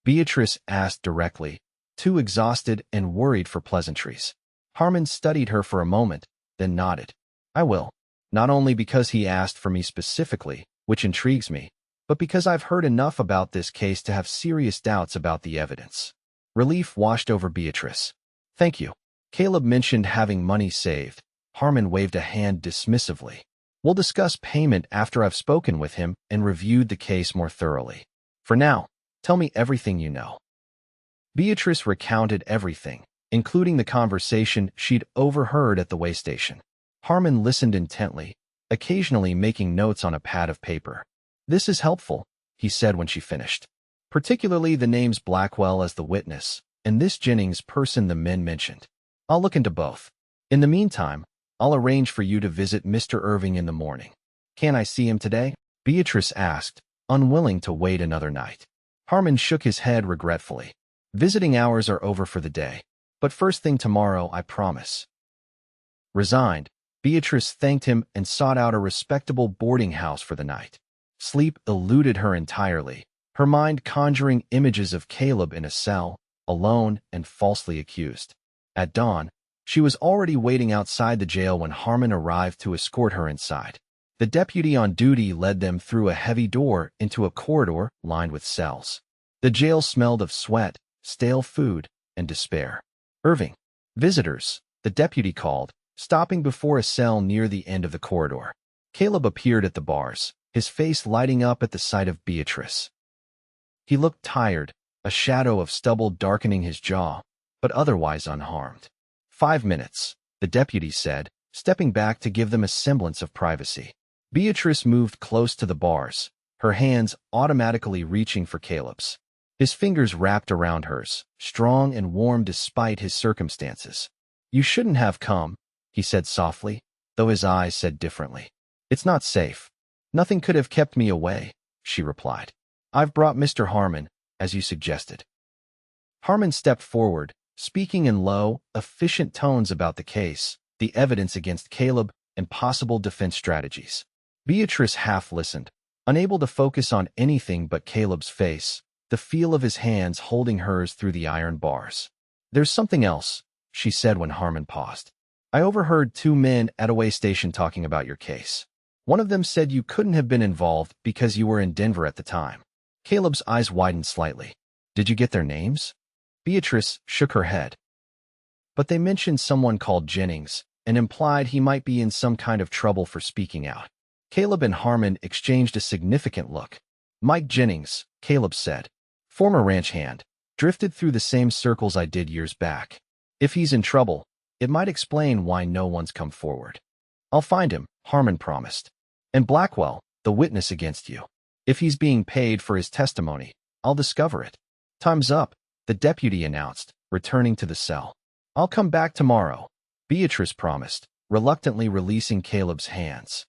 Beatrice asked directly, too exhausted and worried for pleasantries. Harmon studied her for a moment, then nodded. "I will. Not only because he asked for me specifically, which intrigues me, but because I've heard enough about this case to have serious doubts about the evidence." Relief washed over Beatrice. "Thank you." Caleb mentioned having money saved. Harmon waved a hand dismissively. "We'll discuss payment after I've spoken with him and reviewed the case more thoroughly. For now, tell me everything you know." Beatrice recounted everything, including the conversation she'd overheard at the way station. Harmon listened intently, occasionally making notes on a pad of paper. "This is helpful," he said when she finished. "Particularly the names Blackwell as the witness, and this Jennings person the men mentioned. I'll look into both. In the meantime, I'll arrange for you to visit Mr. Irving in the morning." "Can I see him today?" Beatrice asked, unwilling to wait another night. Harmon shook his head regretfully. "Visiting hours are over for the day, but first thing tomorrow, I promise." Resigned, Beatrice thanked him and sought out a respectable boarding house for the night. Sleep eluded her entirely, her mind conjuring images of Caleb in a cell, alone and falsely accused. At dawn, she was already waiting outside the jail when Harmon arrived to escort her inside. The deputy on duty led them through a heavy door into a corridor lined with cells. The jail smelled of sweat, stale food, and despair. "Irving." "Visitors," the deputy called, stopping before a cell near the end of the corridor. Caleb appeared at the bars, his face lighting up at the sight of Beatrice. He looked tired, a shadow of stubble darkening his jaw, but otherwise unharmed. "5 minutes," the deputy said, stepping back to give them a semblance of privacy. Beatrice moved close to the bars, her hands automatically reaching for Caleb's. His fingers wrapped around hers, strong and warm despite his circumstances. "You shouldn't have come," he said softly, though his eyes said differently. "It's not safe." "Nothing could have kept me away," she replied. "I've brought Mr. Harmon, as you suggested." Harmon stepped forward, speaking in low, efficient tones about the case, the evidence against Caleb, and possible defense strategies. Beatrice half listened, unable to focus on anything but Caleb's face, the feel of his hands holding hers through the iron bars. "There's something else," she said when Harmon paused. "I overheard two men at a way station talking about your case. One of them said you couldn't have been involved because you were in Denver at the time." Caleb's eyes widened slightly. "Did you get their names?" Beatrice shook her head. "But they mentioned someone called Jennings and implied he might be in some kind of trouble for speaking out." Caleb and Harmon exchanged a significant look. "Mike Jennings," Caleb said, "former ranch hand, drifted through the same circles I did years back. If he's in trouble, it might explain why no one's come forward." "I'll find him," Harmon promised. "And Blackwell, the witness against you. If he's being paid for his testimony, I'll discover it." "Time's up," the deputy announced, returning to the cell. "I'll come back tomorrow," Beatrice promised, reluctantly releasing Caleb's hands.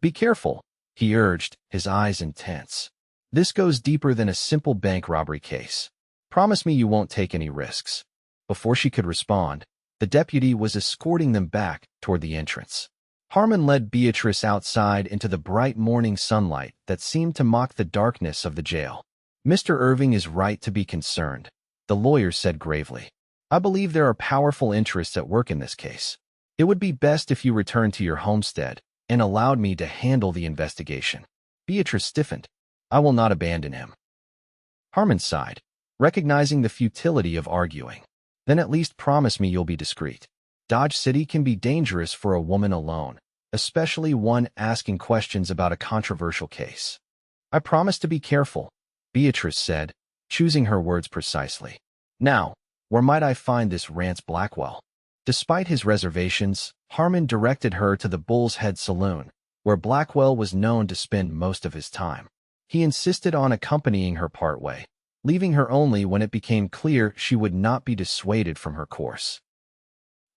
"Be careful," he urged, his eyes intense. "This goes deeper than a simple bank robbery case. Promise me you won't take any risks." Before she could respond, the deputy was escorting them back toward the entrance. Harmon led Beatrice outside into the bright morning sunlight that seemed to mock the darkness of the jail. "Mr. Irving is right to be concerned," the lawyer said gravely. "I believe there are powerful interests at work in this case. It would be best if you returned to your homestead and allowed me to handle the investigation." Beatrice stiffened. "I will not abandon him." Harmon sighed, recognizing the futility of arguing. "Then at least promise me you'll be discreet. Dodge City can be dangerous for a woman alone, especially one asking questions about a controversial case." "I promise to be careful," Beatrice said, choosing her words precisely. "Now, where might I find this Rance Blackwell?" Despite his reservations, Harmon directed her to the Bull's Head Saloon, where Blackwell was known to spend most of his time. He insisted on accompanying her partway, leaving her only when it became clear she would not be dissuaded from her course.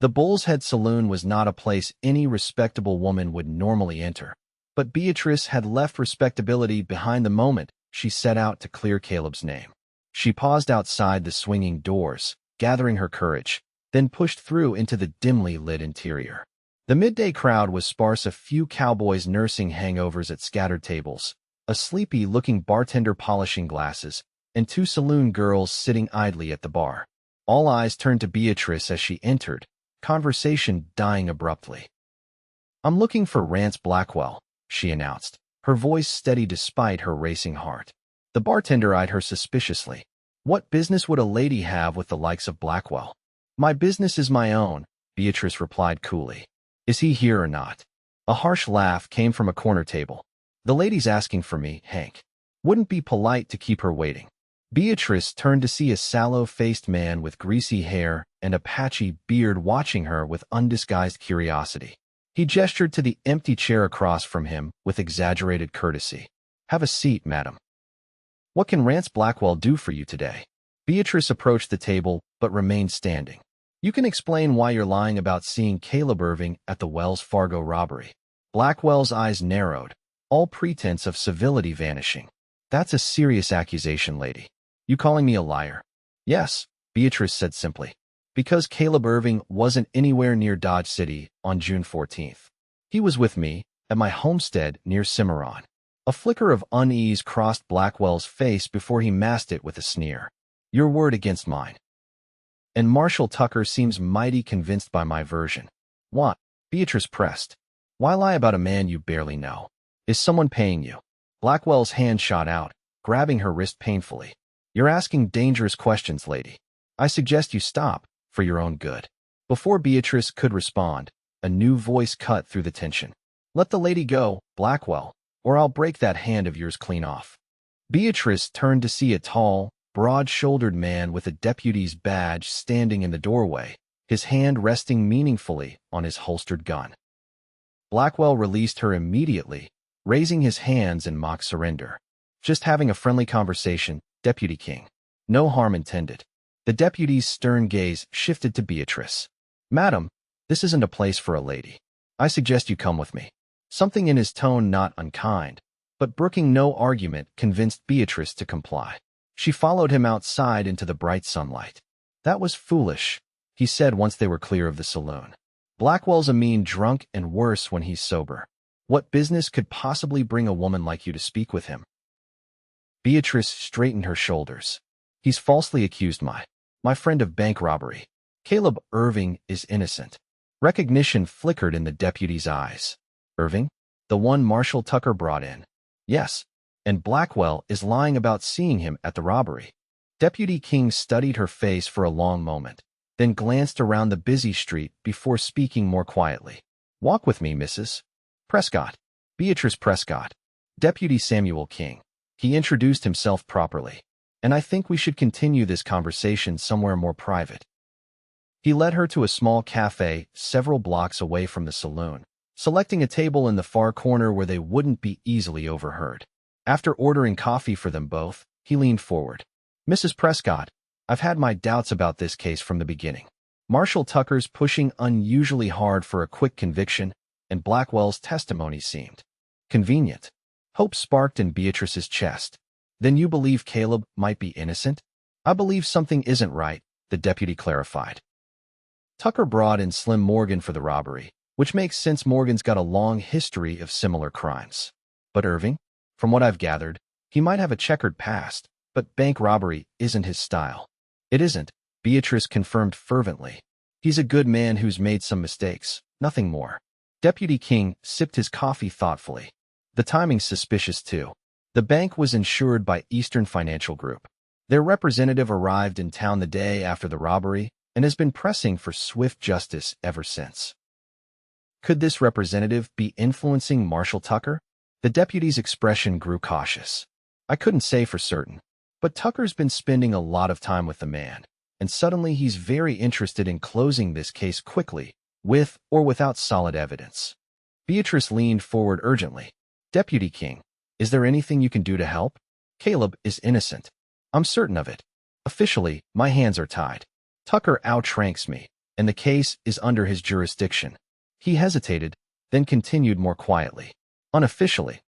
The Bull's Head Saloon was not a place any respectable woman would normally enter, but Beatrice had left respectability behind the moment she set out to clear Caleb's name. She paused outside the swinging doors, gathering her courage, then pushed through into the dimly lit interior. The midday crowd was sparse, a few cowboys nursing hangovers at scattered tables, a sleepy-looking bartender polishing glasses, and two saloon girls sitting idly at the bar. All eyes turned to Beatrice as she entered, conversation dying abruptly. "I'm looking for Rance Blackwell," she announced, her voice steady despite her racing heart. The bartender eyed her suspiciously. "What business would a lady have with the likes of Blackwell?" "My business is my own," Beatrice replied coolly. "Is he here or not?" A harsh laugh came from a corner table. "The lady's asking for me, Hank. Wouldn't be polite to keep her waiting." Beatrice turned to see a sallow-faced man with greasy hair and a patchy beard watching her with undisguised curiosity. He gestured to the empty chair across from him with exaggerated courtesy. "Have a seat, madam." "What can Rance Blackwell do for you today?" Beatrice approached the table but remained standing. "You can explain why you're lying about seeing Caleb Irving at the Wells Fargo robbery." Blackwell's eyes narrowed, all pretense of civility vanishing. "That's a serious accusation, lady. You calling me a liar?" "Yes," Beatrice said simply. "Because Caleb Irving wasn't anywhere near Dodge City on June 14th. He was with me at my homestead near Cimarron." A flicker of unease crossed Blackwell's face before he masked it with a sneer. "Your word against mine." "And Marshall Tucker seems mighty convinced by my version." "What?" Beatrice pressed. "Why lie about a man you barely know? Is someone paying you?" Blackwell's hand shot out, grabbing her wrist painfully. "You're asking dangerous questions, lady. I suggest you stop, for your own good." Before Beatrice could respond, a new voice cut through the tension. "Let the lady go, Blackwell, or I'll break that hand of yours clean off." Beatrice turned to see a tall, broad-shouldered man with a deputy's badge standing in the doorway, his hand resting meaningfully on his holstered gun. Blackwell released her immediately, raising his hands in mock surrender. "Just having a friendly conversation, Deputy King. No harm intended." The deputy's stern gaze shifted to Beatrice. "Madam, this isn't a place for a lady. I suggest you come with me." Something in his tone not unkind, but brooking no argument convinced Beatrice to comply. She followed him outside into the bright sunlight. That was foolish, he said once they were clear of the saloon. Blackwell's a mean drunk and worse when he's sober. What business could possibly bring a woman like you to speak with him? Beatrice straightened her shoulders. He's falsely accused my friend of bank robbery. Caleb Irving is innocent. Recognition flickered in the deputy's eyes. Irving? The one Marshall Tucker brought in. Yes, and Blackwell is lying about seeing him at the robbery. Deputy King studied her face for a long moment, then glanced around the busy street before speaking more quietly. Walk with me, Mrs. Prescott. Beatrice Prescott. Deputy Samuel King. He introduced himself properly. And I think we should continue this conversation somewhere more private. He led her to a small cafe several blocks away from the saloon, selecting a table in the far corner where they wouldn't be easily overheard. After ordering coffee for them both, he leaned forward. Mrs. Prescott, I've had my doubts about this case from the beginning. Marshall Tucker's pushing unusually hard for a quick conviction, and Blackwell's testimony seemed convenient. Hope sparked in Beatrice's chest. Then you believe Caleb might be innocent? I believe something isn't right, the deputy clarified. Tucker brought in Slim Morgan for the robbery, which makes sense. Morgan's got a long history of similar crimes. But Irving? From what I've gathered, he might have a checkered past, but bank robbery isn't his style. It isn't, Beatrice confirmed fervently. He's a good man who's made some mistakes, nothing more. Deputy King sipped his coffee thoughtfully. The timing's suspicious too. The bank was insured by Eastern Financial Group. Their representative arrived in town the day after the robbery and has been pressing for swift justice ever since. Could this representative be influencing Marshall Tucker? The deputy's expression grew cautious. I couldn't say for certain, but Tucker's been spending a lot of time with the man, and suddenly he's very interested in closing this case quickly, with or without solid evidence. Beatrice leaned forward urgently. Deputy King, is there anything you can do to help? Caleb is innocent. I'm certain of it. Officially, my hands are tied. Tucker outranks me, and the case is under his jurisdiction. He hesitated, then continued more quietly. Unofficially,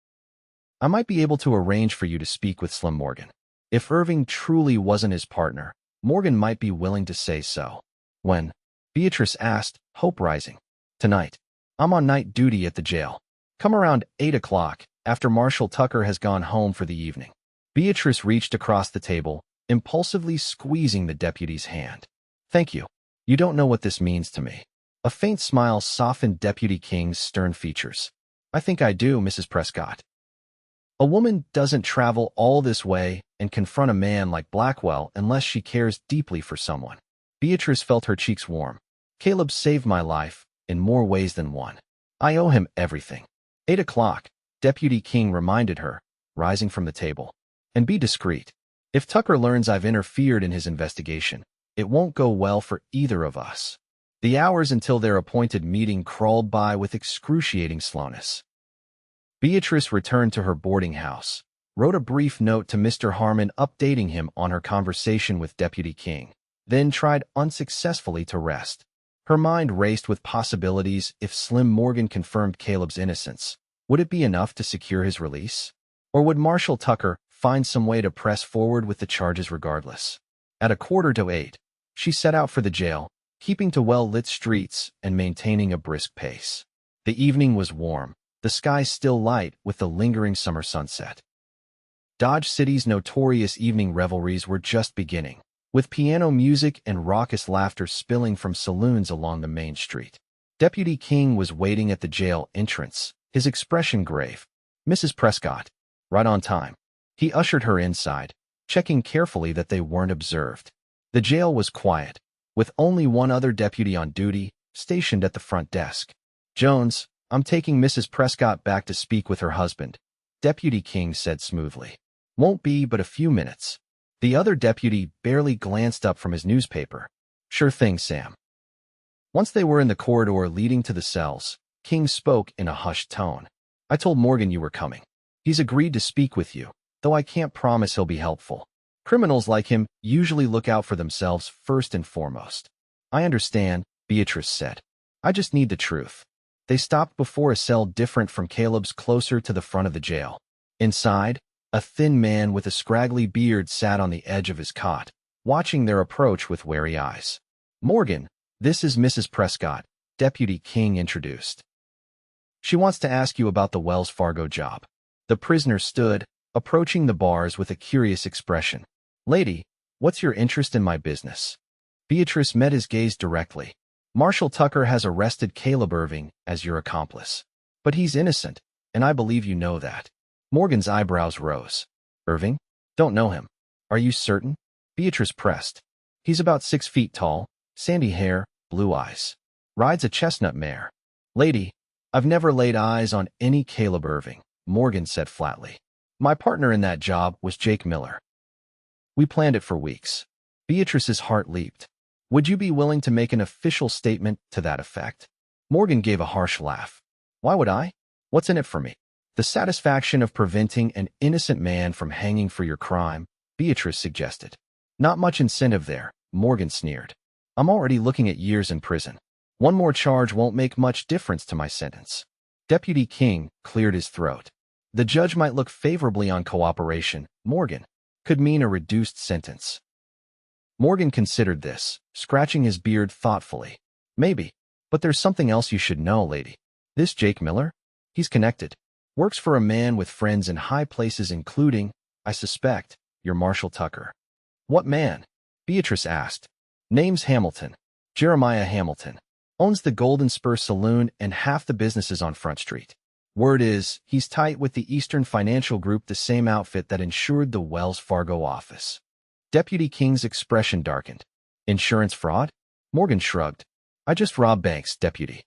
I might be able to arrange for you to speak with Slim Morgan. If Irving truly wasn't his partner, Morgan might be willing to say so. When? Beatrice asked, hope rising. Tonight. I'm on night duty at the jail. Come around 8 o'clock, after Marshall Tucker has gone home for the evening. Beatrice reached across the table, impulsively squeezing the deputy's hand. Thank you. You don't know what this means to me. A faint smile softened Deputy King's stern features. I think I do, Mrs. Prescott. A woman doesn't travel all this way and confront a man like Blackwell unless she cares deeply for someone. Beatrice felt her cheeks warm. Caleb saved my life, in more ways than one. I owe him everything. 8 o'clock, Deputy King reminded her, rising from the table. And be discreet. If Tucker learns I've interfered in his investigation, it won't go well for either of us. The hours until their appointed meeting crawled by with excruciating slowness. Beatrice returned to her boarding house, wrote a brief note to Mr. Harmon updating him on her conversation with Deputy King, then tried unsuccessfully to rest. Her mind raced with possibilities. If Slim Morgan confirmed Caleb's innocence, would it be enough to secure his release? Or would Marshall Tucker find some way to press forward with the charges regardless? At 7:45, she set out for the jail, keeping to well-lit streets and maintaining a brisk pace. The evening was warm, the sky still light with the lingering summer sunset. Dodge City's notorious evening revelries were just beginning, with piano music and raucous laughter spilling from saloons along the main street. Deputy King was waiting at the jail entrance, his expression grave. Mrs. Prescott. Right on time. He ushered her inside, checking carefully that they weren't observed. The jail was quiet, with only one other deputy on duty, stationed at the front desk. Jones, I'm taking Mrs. Prescott back to speak with her husband, Deputy King said smoothly. Won't be but a few minutes. The other deputy barely glanced up from his newspaper. Sure thing, Sam. Once they were in the corridor leading to the cells, King spoke in a hushed tone. I told Morgan you were coming. He's agreed to speak with you, though I can't promise he'll be helpful. Criminals like him usually look out for themselves first and foremost. I understand, Beatrice said. I just need the truth. They stopped before a cell different from Caleb's closer to the front of the jail. Inside, A thin man with a scraggly beard sat on the edge of his cot, watching their approach with wary eyes. "Morgan, this is Mrs. Prescott," Deputy King introduced. "She wants to ask you about the Wells Fargo job." The prisoner stood, approaching the bars with a curious expression. "Lady, what's your interest in my business?" Beatrice met his gaze directly. "Marshal Tucker has arrested Caleb Irving as your accomplice. But he's innocent, and I believe you know that." Morgan's eyebrows rose. "Irving? Don't know him." "Are you certain?" Beatrice pressed. "He's about 6 feet tall, sandy hair, blue eyes. Rides a chestnut mare." "Lady, I've never laid eyes on any Caleb Irving," Morgan said flatly. "My partner in that job was Jake Miller. We planned it for weeks." Beatrice's heart leaped. "Would you be willing to make an official statement to that effect?" Morgan gave a harsh laugh. "Why would I? What's in it for me?" "The satisfaction of preventing an innocent man from hanging for your crime," Beatrice suggested. "Not much incentive there," Morgan sneered. "I'm already looking at years in prison. One more charge won't make much difference to my sentence." Deputy King cleared his throat. "The judge might look favorably on cooperation, Morgan. Could mean a reduced sentence." Morgan considered this, scratching his beard thoughtfully. "Maybe, but there's something else you should know, lady. This Jake Miller? He's connected. Works for a man with friends in high places including, I suspect, your Marshal Tucker." "What man?" Beatrice asked. "Name's Hamilton. Jeremiah Hamilton. Owns the Golden Spur Saloon and half the businesses on Front Street. Word is, he's tight with the Eastern Financial Group, the same outfit that insured the Wells Fargo office." Deputy King's expression darkened. "Insurance fraud?" Morgan shrugged. "I just rob banks, deputy.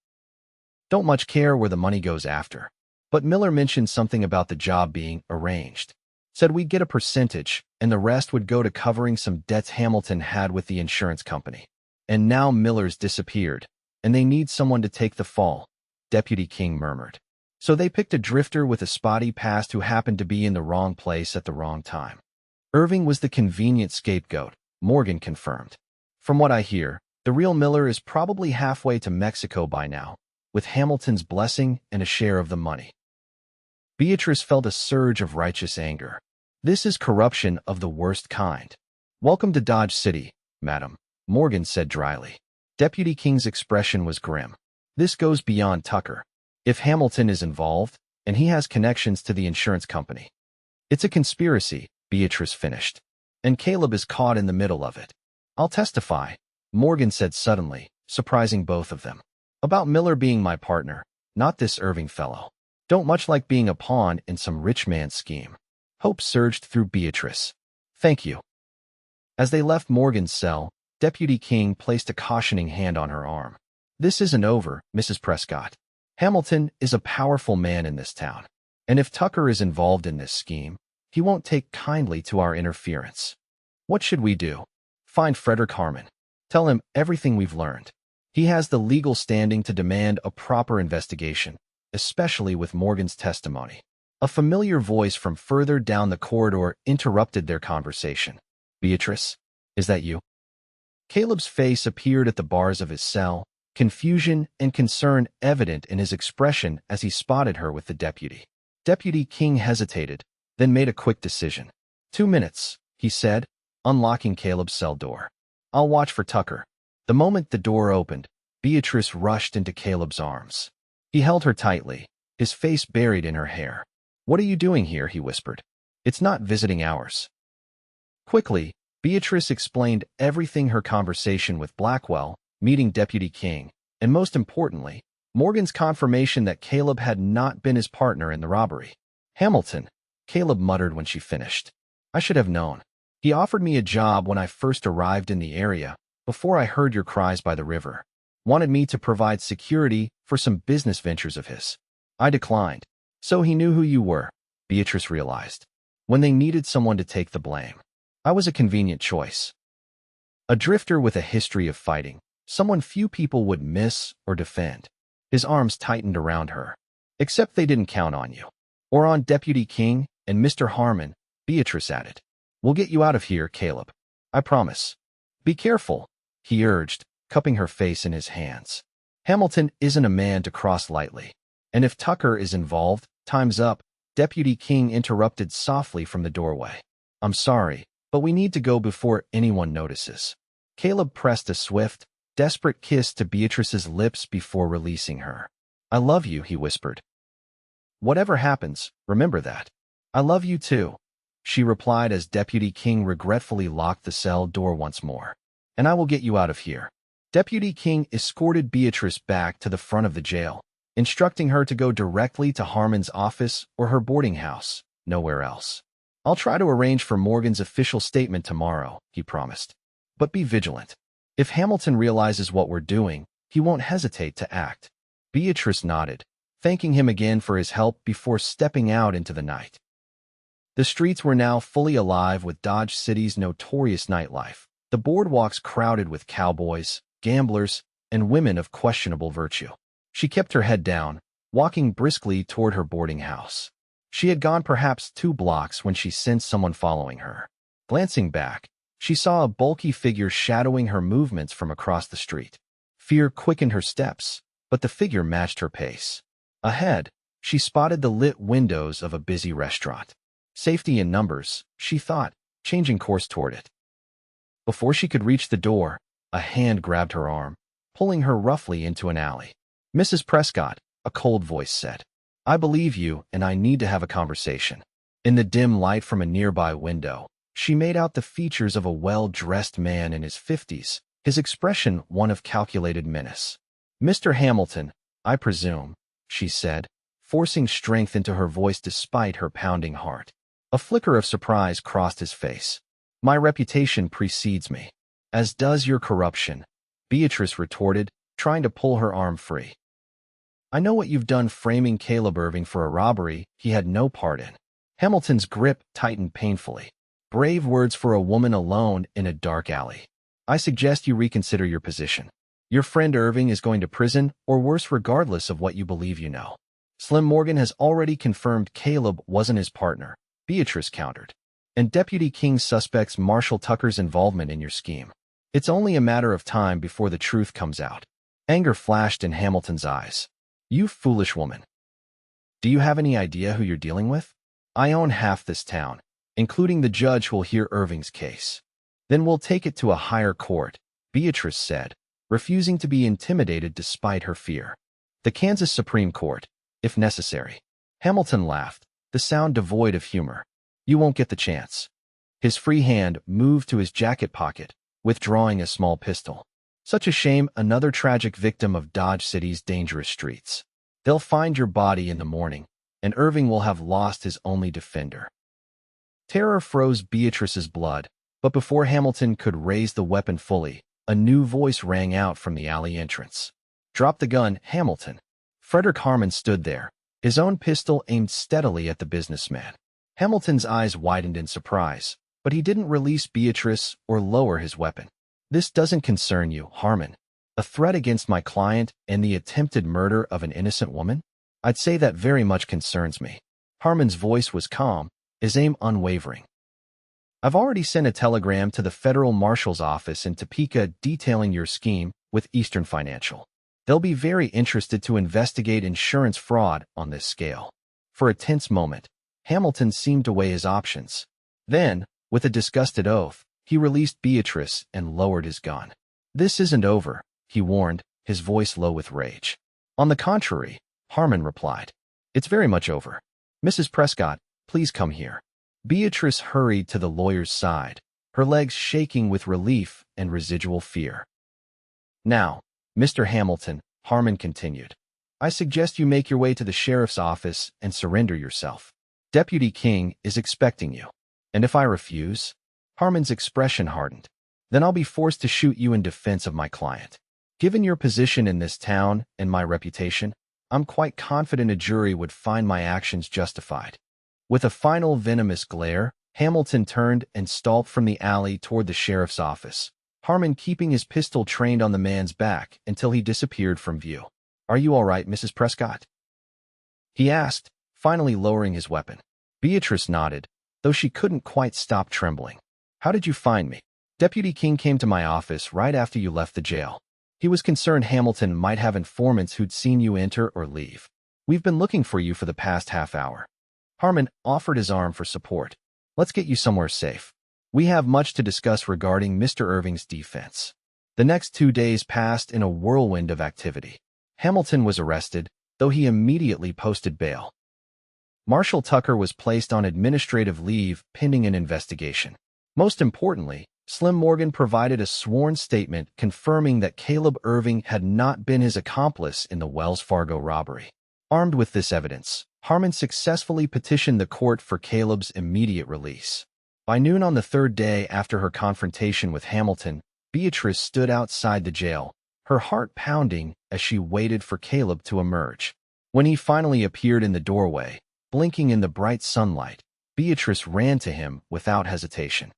Don't much care where the money goes after. But Miller mentioned something about the job being arranged. Said we'd get a percentage, and the rest would go to covering some debts Hamilton had with the insurance company. And now Miller's disappeared, and they need someone to take the fall," Deputy King murmured. "So they picked a drifter with a spotty past who happened to be in the wrong place at the wrong time." "Irving was the convenient scapegoat," Morgan confirmed. "From what I hear, the real Miller is probably halfway to Mexico by now, with Hamilton's blessing and a share of the money." Beatrice felt a surge of righteous anger. "This is corruption of the worst kind." "Welcome to Dodge City, madam," Morgan said dryly. Deputy King's expression was grim. "This goes beyond Tucker. If Hamilton is involved, and he has connections to the insurance company, it's a conspiracy," Beatrice finished. "And Caleb is caught in the middle of it." "I'll testify," Morgan said suddenly, surprising both of them. "About Miller being my partner, not this Irving fellow. Don't much like being a pawn in some rich man's scheme." Hope surged through Beatrice. "Thank you." As they left Morgan's cell, Deputy King placed a cautioning hand on her arm. "This isn't over, Mrs. Prescott. Hamilton is a powerful man in this town, and if Tucker is involved in this scheme, he won't take kindly to our interference. What should we do?" "Find Frederick Harmon. Tell him everything we've learned. He has the legal standing to demand a proper investigation, especially with Morgan's testimony." A familiar voice from further down the corridor interrupted their conversation. "Beatrice, is that you?" Caleb's face appeared at the bars of his cell, confusion and concern evident in his expression as he spotted her with the deputy. Deputy King hesitated, then made a quick decision. 2 minutes, he said, unlocking Caleb's cell door. "I'll watch for Tucker." The moment the door opened, Beatrice rushed into Caleb's arms. He held her tightly, his face buried in her hair. "What are you doing here?" he whispered. "It's not visiting hours." Quickly, Beatrice explained everything: her conversation with Blackwell, meeting Deputy King, and most importantly, Morgan's confirmation that Caleb had not been his partner in the robbery. "Hamilton," Caleb muttered when she finished. "I should have known. He offered me a job when I first arrived in the area, before I heard your cries by the river. Wanted me to provide security for some business ventures of his. I declined. So he knew who you were," Beatrice realized. "When they needed someone to take the blame, I was a convenient choice. A drifter with a history of fighting, someone few people would miss or defend." His arms tightened around her. "Except they didn't count on you. Or on Deputy King and Mr. Harmon," Beatrice added. "We'll get you out of here, Caleb. I promise." "Be careful," he urged, cupping her face in his hands. "Hamilton isn't a man to cross lightly. And if Tucker is involved, time's up," Deputy King interrupted softly from the doorway. I'm sorry, but we need to go before anyone notices. Caleb pressed a swift, desperate kiss to Beatrice's lips before releasing her. I love you, he whispered. Whatever happens, remember that. I love you too, she replied as Deputy King regretfully locked the cell door once more. And I will get you out of here. Deputy King escorted Beatrice back to the front of the jail, instructing her to go directly to Harmon's office or her boarding house, nowhere else. I'll try to arrange for Morgan's official statement tomorrow, he promised. But be vigilant. If Hamilton realizes what we're doing, he won't hesitate to act. Beatrice nodded, thanking him again for his help before stepping out into the night. The streets were now fully alive with Dodge City's notorious nightlife, the boardwalks crowded with cowboys, gamblers, and women of questionable virtue. She kept her head down, walking briskly toward her boarding house. She had gone perhaps 2 blocks when she sensed someone following her. Glancing back, she saw a bulky figure shadowing her movements from across the street. Fear quickened her steps, but the figure matched her pace. Ahead, she spotted the lit windows of a busy restaurant. Safety in numbers, she thought, changing course toward it. Before she could reach the door, a hand grabbed her arm, pulling her roughly into an alley. Mrs. Prescott, a cold voice said, I believe you, and I need to have a conversation. In the dim light from a nearby window, she made out the features of a well-dressed man in his 50s, his expression one of calculated menace. Mr. Hamilton, I presume, she said, forcing strength into her voice despite her pounding heart. A flicker of surprise crossed his face. My reputation precedes me. As does your corruption, Beatrice retorted, trying to pull her arm free. I know what you've done framing Caleb Irving for a robbery he had no part in. Hamilton's grip tightened painfully. Brave words for a woman alone in a dark alley. I suggest you reconsider your position. Your friend Irving is going to prison, or worse, regardless of what you believe you know. Slim Morgan has already confirmed Caleb wasn't his partner, Beatrice countered. And Deputy King suspects Marshall Tucker's involvement in your scheme. It's only a matter of time before the truth comes out. Anger flashed in Hamilton's eyes. You foolish woman. Do you have any idea who you're dealing with? I own half this town, including the judge who'll hear Irving's case. Then we'll take it to a higher court, Beatrice said, refusing to be intimidated despite her fear. The Kansas Supreme Court, if necessary. Hamilton laughed, the sound devoid of humor. You won't get the chance. His free hand moved to his jacket pocket, withdrawing a small pistol. Such a shame, another tragic victim of Dodge City's dangerous streets. They'll find your body in the morning, and Irving will have lost his only defender. Terror froze Beatrice's blood, but before Hamilton could raise the weapon fully, a new voice rang out from the alley entrance. Drop the gun, Hamilton. Frederick Harmon stood there, his own pistol aimed steadily at the businessman. Hamilton's eyes widened in surprise, but he didn't release Beatrice or lower his weapon. This doesn't concern you, Harmon. A threat against my client and the attempted murder of an innocent woman? I'd say that very much concerns me. Harmon's voice was calm, his aim unwavering. I've already sent a telegram to the federal marshal's office in Topeka detailing your scheme with Eastern Financial. They'll be very interested to investigate insurance fraud on this scale. For a tense moment, Hamilton seemed to weigh his options. Then, with a disgusted oath, he released Beatrice and lowered his gun. This isn't over, he warned, his voice low with rage. On the contrary, Harmon replied. It's very much over. Mrs. Prescott, please come here. Beatrice hurried to the lawyer's side, her legs shaking with relief and residual fear. Now, Mr. Hamilton, Harmon continued, I suggest you make your way to the sheriff's office and surrender yourself. Deputy King is expecting you. And if I refuse? Harmon's expression hardened. Then I'll be forced to shoot you in defense of my client. Given your position in this town and my reputation, I'm quite confident a jury would find my actions justified. With a final venomous glare, Hamilton turned and stalked from the alley toward the sheriff's office, Harmon keeping his pistol trained on the man's back until he disappeared from view. Are you all right, Mrs. Prescott? He asked, finally lowering his weapon. Beatrice nodded, though she couldn't quite stop trembling. How did you find me? Deputy King came to my office right after you left the jail. He was concerned Hamilton might have informants who'd seen you enter or leave. We've been looking for you for the past half hour. Harmon offered his arm for support. Let's get you somewhere safe. We have much to discuss regarding Mr. Irving's defense. The next 2 days passed in a whirlwind of activity. Hamilton was arrested, though he immediately posted bail. Marshall Tucker was placed on administrative leave pending an investigation. Most importantly, Slim Morgan provided a sworn statement confirming that Caleb Irving had not been his accomplice in the Wells Fargo robbery. Armed with this evidence, Harmon successfully petitioned the court for Caleb's immediate release. By noon on the third day after her confrontation with Hamilton, Beatrice stood outside the jail, her heart pounding as she waited for Caleb to emerge. When he finally appeared in the doorway, blinking in the bright sunlight, Beatrice ran to him without hesitation.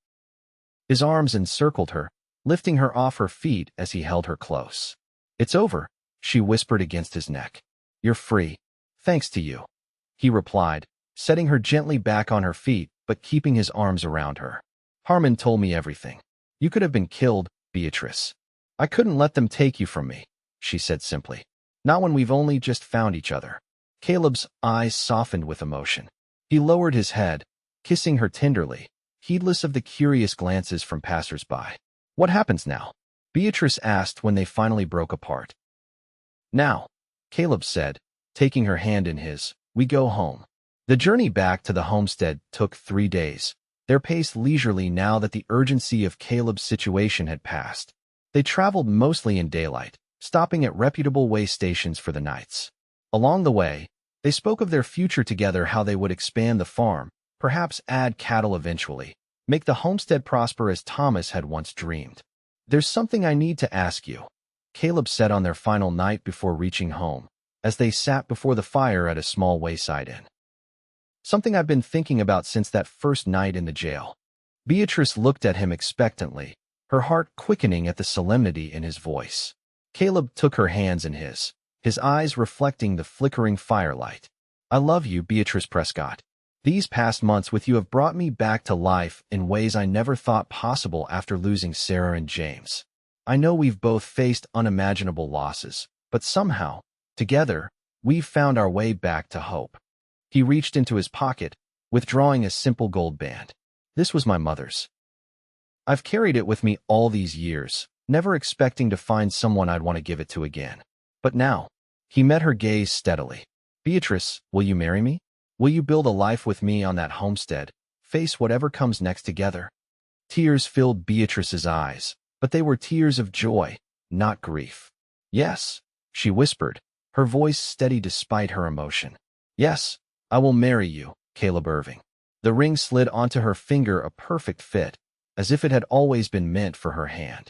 His arms encircled her, lifting her off her feet as he held her close. "It's over," she whispered against his neck. "You're free, thanks to you," he replied, setting her gently back on her feet but keeping his arms around her. "Harmon told me everything. You could have been killed, Beatrice. I couldn't let them take you from me," she said simply. "Not when we've only just found each other." Caleb's eyes softened with emotion. He lowered his head, kissing her tenderly, heedless of the curious glances from passers-by. "What happens now?" Beatrice asked when they finally broke apart. "Now," Caleb said, taking her hand in his, "we go home." The journey back to the homestead took 3 days, their pace leisurely now that the urgency of Caleb's situation had passed. They traveled mostly in daylight, stopping at reputable way stations for the nights. Along the way, they spoke of their future together, how they would expand the farm, perhaps add cattle eventually, make the homestead prosper as Thomas had once dreamed. "There's something I need to ask you," Caleb said on their final night before reaching home, as they sat before the fire at a small wayside inn. "Something I've been thinking about since that first night in the jail." Beatrice looked at him expectantly, her heart quickening at the solemnity in his voice. Caleb took her hands in his eyes reflecting the flickering firelight. "I love you, Beatrice Prescott. These past months with you have brought me back to life in ways I never thought possible after losing Sarah and James. I know we've both faced unimaginable losses, but somehow, together, we've found our way back to hope." He reached into his pocket, withdrawing a simple gold band. "This was my mother's. I've carried it with me all these years, never expecting to find someone I'd want to give it to again. But now," he met her gaze steadily. "Beatrice, will you marry me? Will you build a life with me on that homestead, face whatever comes next together?" Tears filled Beatrice's eyes, but they were tears of joy, not grief. "Yes," she whispered, her voice steady despite her emotion. "Yes, I will marry you, Caleb Irving." The ring slid onto her finger, a perfect fit, as if it had always been meant for her hand.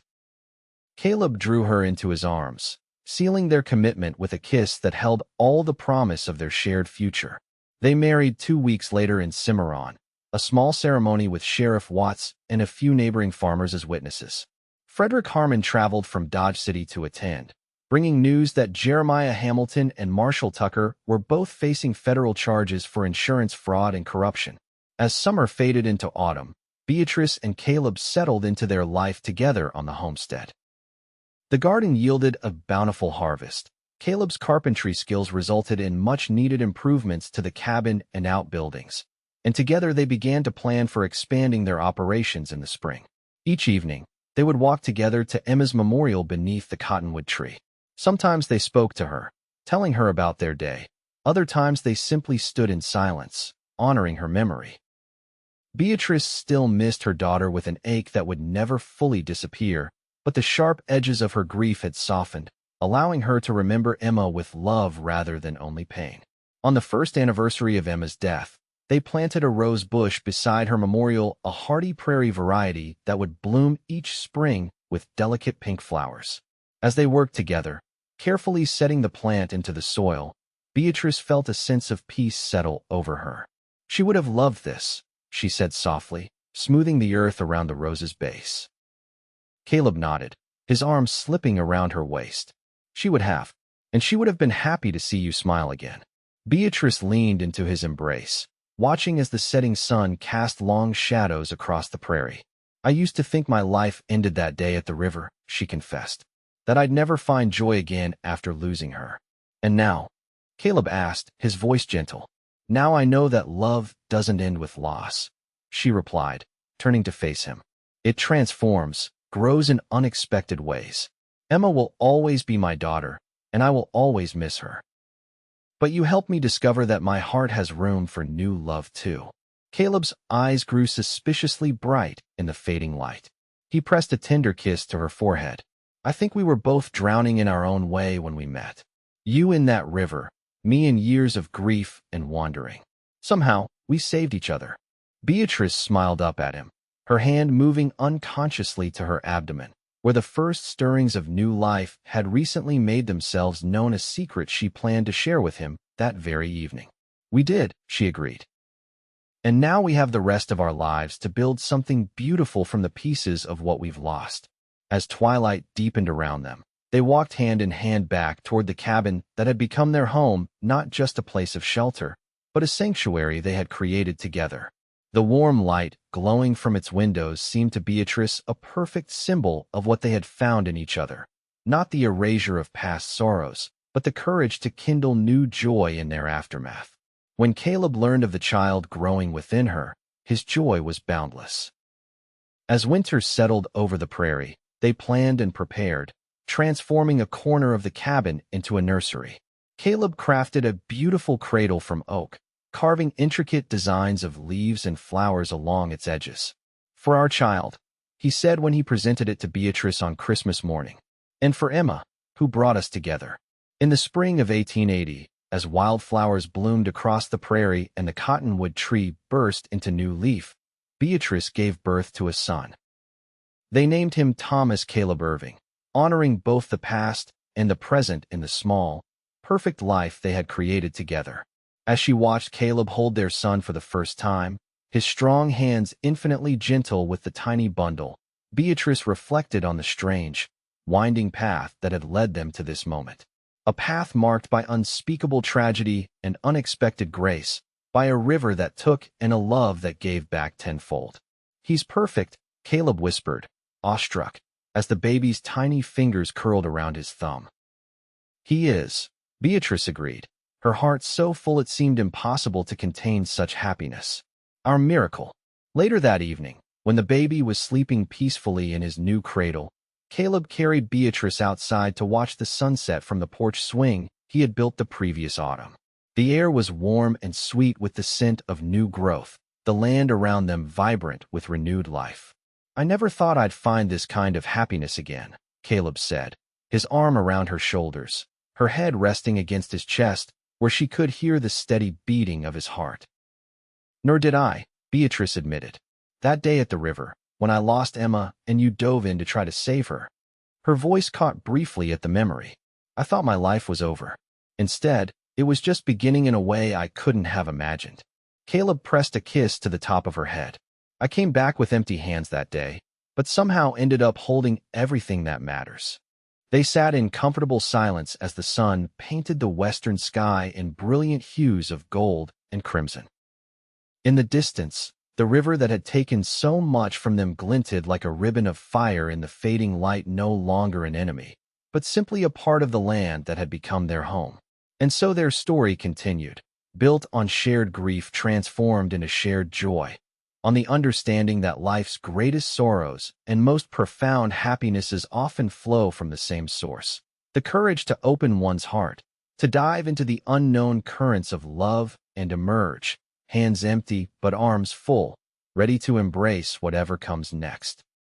Caleb drew her into his arms, sealing their commitment with a kiss that held all the promise of their shared future. They married 2 weeks later in Cimarron, a small ceremony with Sheriff Watts and a few neighboring farmers as witnesses. Frederick Harmon traveled from Dodge City to attend, bringing news that Jeremiah Hamilton and Marshall Tucker were both facing federal charges for insurance fraud and corruption. As summer faded into autumn, Beatrice and Caleb settled into their life together on the homestead. The garden yielded a bountiful harvest. Caleb's carpentry skills resulted in much-needed improvements to the cabin and outbuildings, and together they began to plan for expanding their operations in the spring. Each evening, they would walk together to Emma's memorial beneath the cottonwood tree. Sometimes they spoke to her, telling her about their day. Other times they simply stood in silence, honoring her memory. Beatrice still missed her daughter with an ache that would never fully disappear, but the sharp edges of her grief had softened, allowing her to remember Emma with love rather than only pain. On the first anniversary of Emma's death, they planted a rose bush beside her memorial, a hardy prairie variety that would bloom each spring with delicate pink flowers. As they worked together, carefully setting the plant into the soil, Beatrice felt a sense of peace settle over her. She would have loved this, she said softly, smoothing the earth around the rose's base. Caleb nodded, his arms slipping around her waist. "She would have, and she would have been happy to see you smile again." Beatrice leaned into his embrace, watching as the setting sun cast long shadows across the prairie. "I used to think my life ended that day at the river," she confessed, "that I'd never find joy again after losing her." "And now?" Caleb asked, his voice gentle. Now I know that love doesn't end with loss, she replied, turning to face him. It transforms, grows in unexpected ways. Emma will always be my daughter, and I will always miss her. But you helped me discover that my heart has room for new love too. Caleb's eyes grew suspiciously bright in the fading light. He pressed a tender kiss to her forehead. I think we were both drowning in our own way when we met. You in that river, me in years of grief and wandering. Somehow, we saved each other. Beatrice smiled up at him, her hand moving unconsciously to her abdomen, where the first stirrings of new life had recently made themselves known, a secret she planned to share with him that very evening. We did, she agreed. And now we have the rest of our lives to build something beautiful from the pieces of what we've lost. As twilight deepened around them, they walked hand in hand back toward the cabin that had become their home, not just a place of shelter, but a sanctuary they had created together. The warm light glowing from its windows seemed to Beatrice a perfect symbol of what they had found in each other. Not the erasure of past sorrows, but the courage to kindle new joy in their aftermath. When Caleb learned of the child growing within her, his joy was boundless. As winter settled over the prairie, they planned and prepared, transforming a corner of the cabin into a nursery. Caleb crafted a beautiful cradle from oak, carving intricate designs of leaves and flowers along its edges. For our child, he said when he presented it to Beatrice on Christmas morning, and for Emma, who brought us together. In the spring of 1880, as wildflowers bloomed across the prairie and the cottonwood tree burst into new leaf, Beatrice gave birth to a son. They named him Thomas Caleb Irving, honoring both the past and the present in the small, perfect life they had created together. As she watched Caleb hold their son for the first time, his strong hands infinitely gentle with the tiny bundle, Beatrice reflected on the strange, winding path that had led them to this moment. A path marked by unspeakable tragedy and unexpected grace, by a river that took and a love that gave back tenfold. He's perfect, Caleb whispered, awestruck, as the baby's tiny fingers curled around his thumb. He is, Beatrice agreed, her heart so full it seemed impossible to contain such happiness. Our miracle. Later that evening, when the baby was sleeping peacefully in his new cradle, Caleb carried Beatrice outside to watch the sunset from the porch swing he had built the previous autumn. The air was warm and sweet with the scent of new growth, the land around them vibrant with renewed life. I never thought I'd find this kind of happiness again, Caleb said, his arm around her shoulders, her head resting against his chest, where she could hear the steady beating of his heart. Nor did I, Beatrice admitted. That day at the river, when I lost Emma and you dove in to try to save her. Her voice caught briefly at the memory. I thought my life was over. Instead, it was just beginning in a way I couldn't have imagined. Caleb pressed a kiss to the top of her head. I came back with empty hands that day, but somehow ended up holding everything that matters. They sat in comfortable silence as the sun painted the western sky in brilliant hues of gold and crimson. In the distance, the river that had taken so much from them glinted like a ribbon of fire in the fading light, no longer an enemy, but simply a part of the land that had become their home. And so their story continued, built on shared grief transformed into shared joy, on the understanding that life's greatest sorrows and most profound happinesses often flow from the same source. The courage to open one's heart, to dive into the unknown currents of love and emerge, hands empty but arms full, ready to embrace whatever comes next.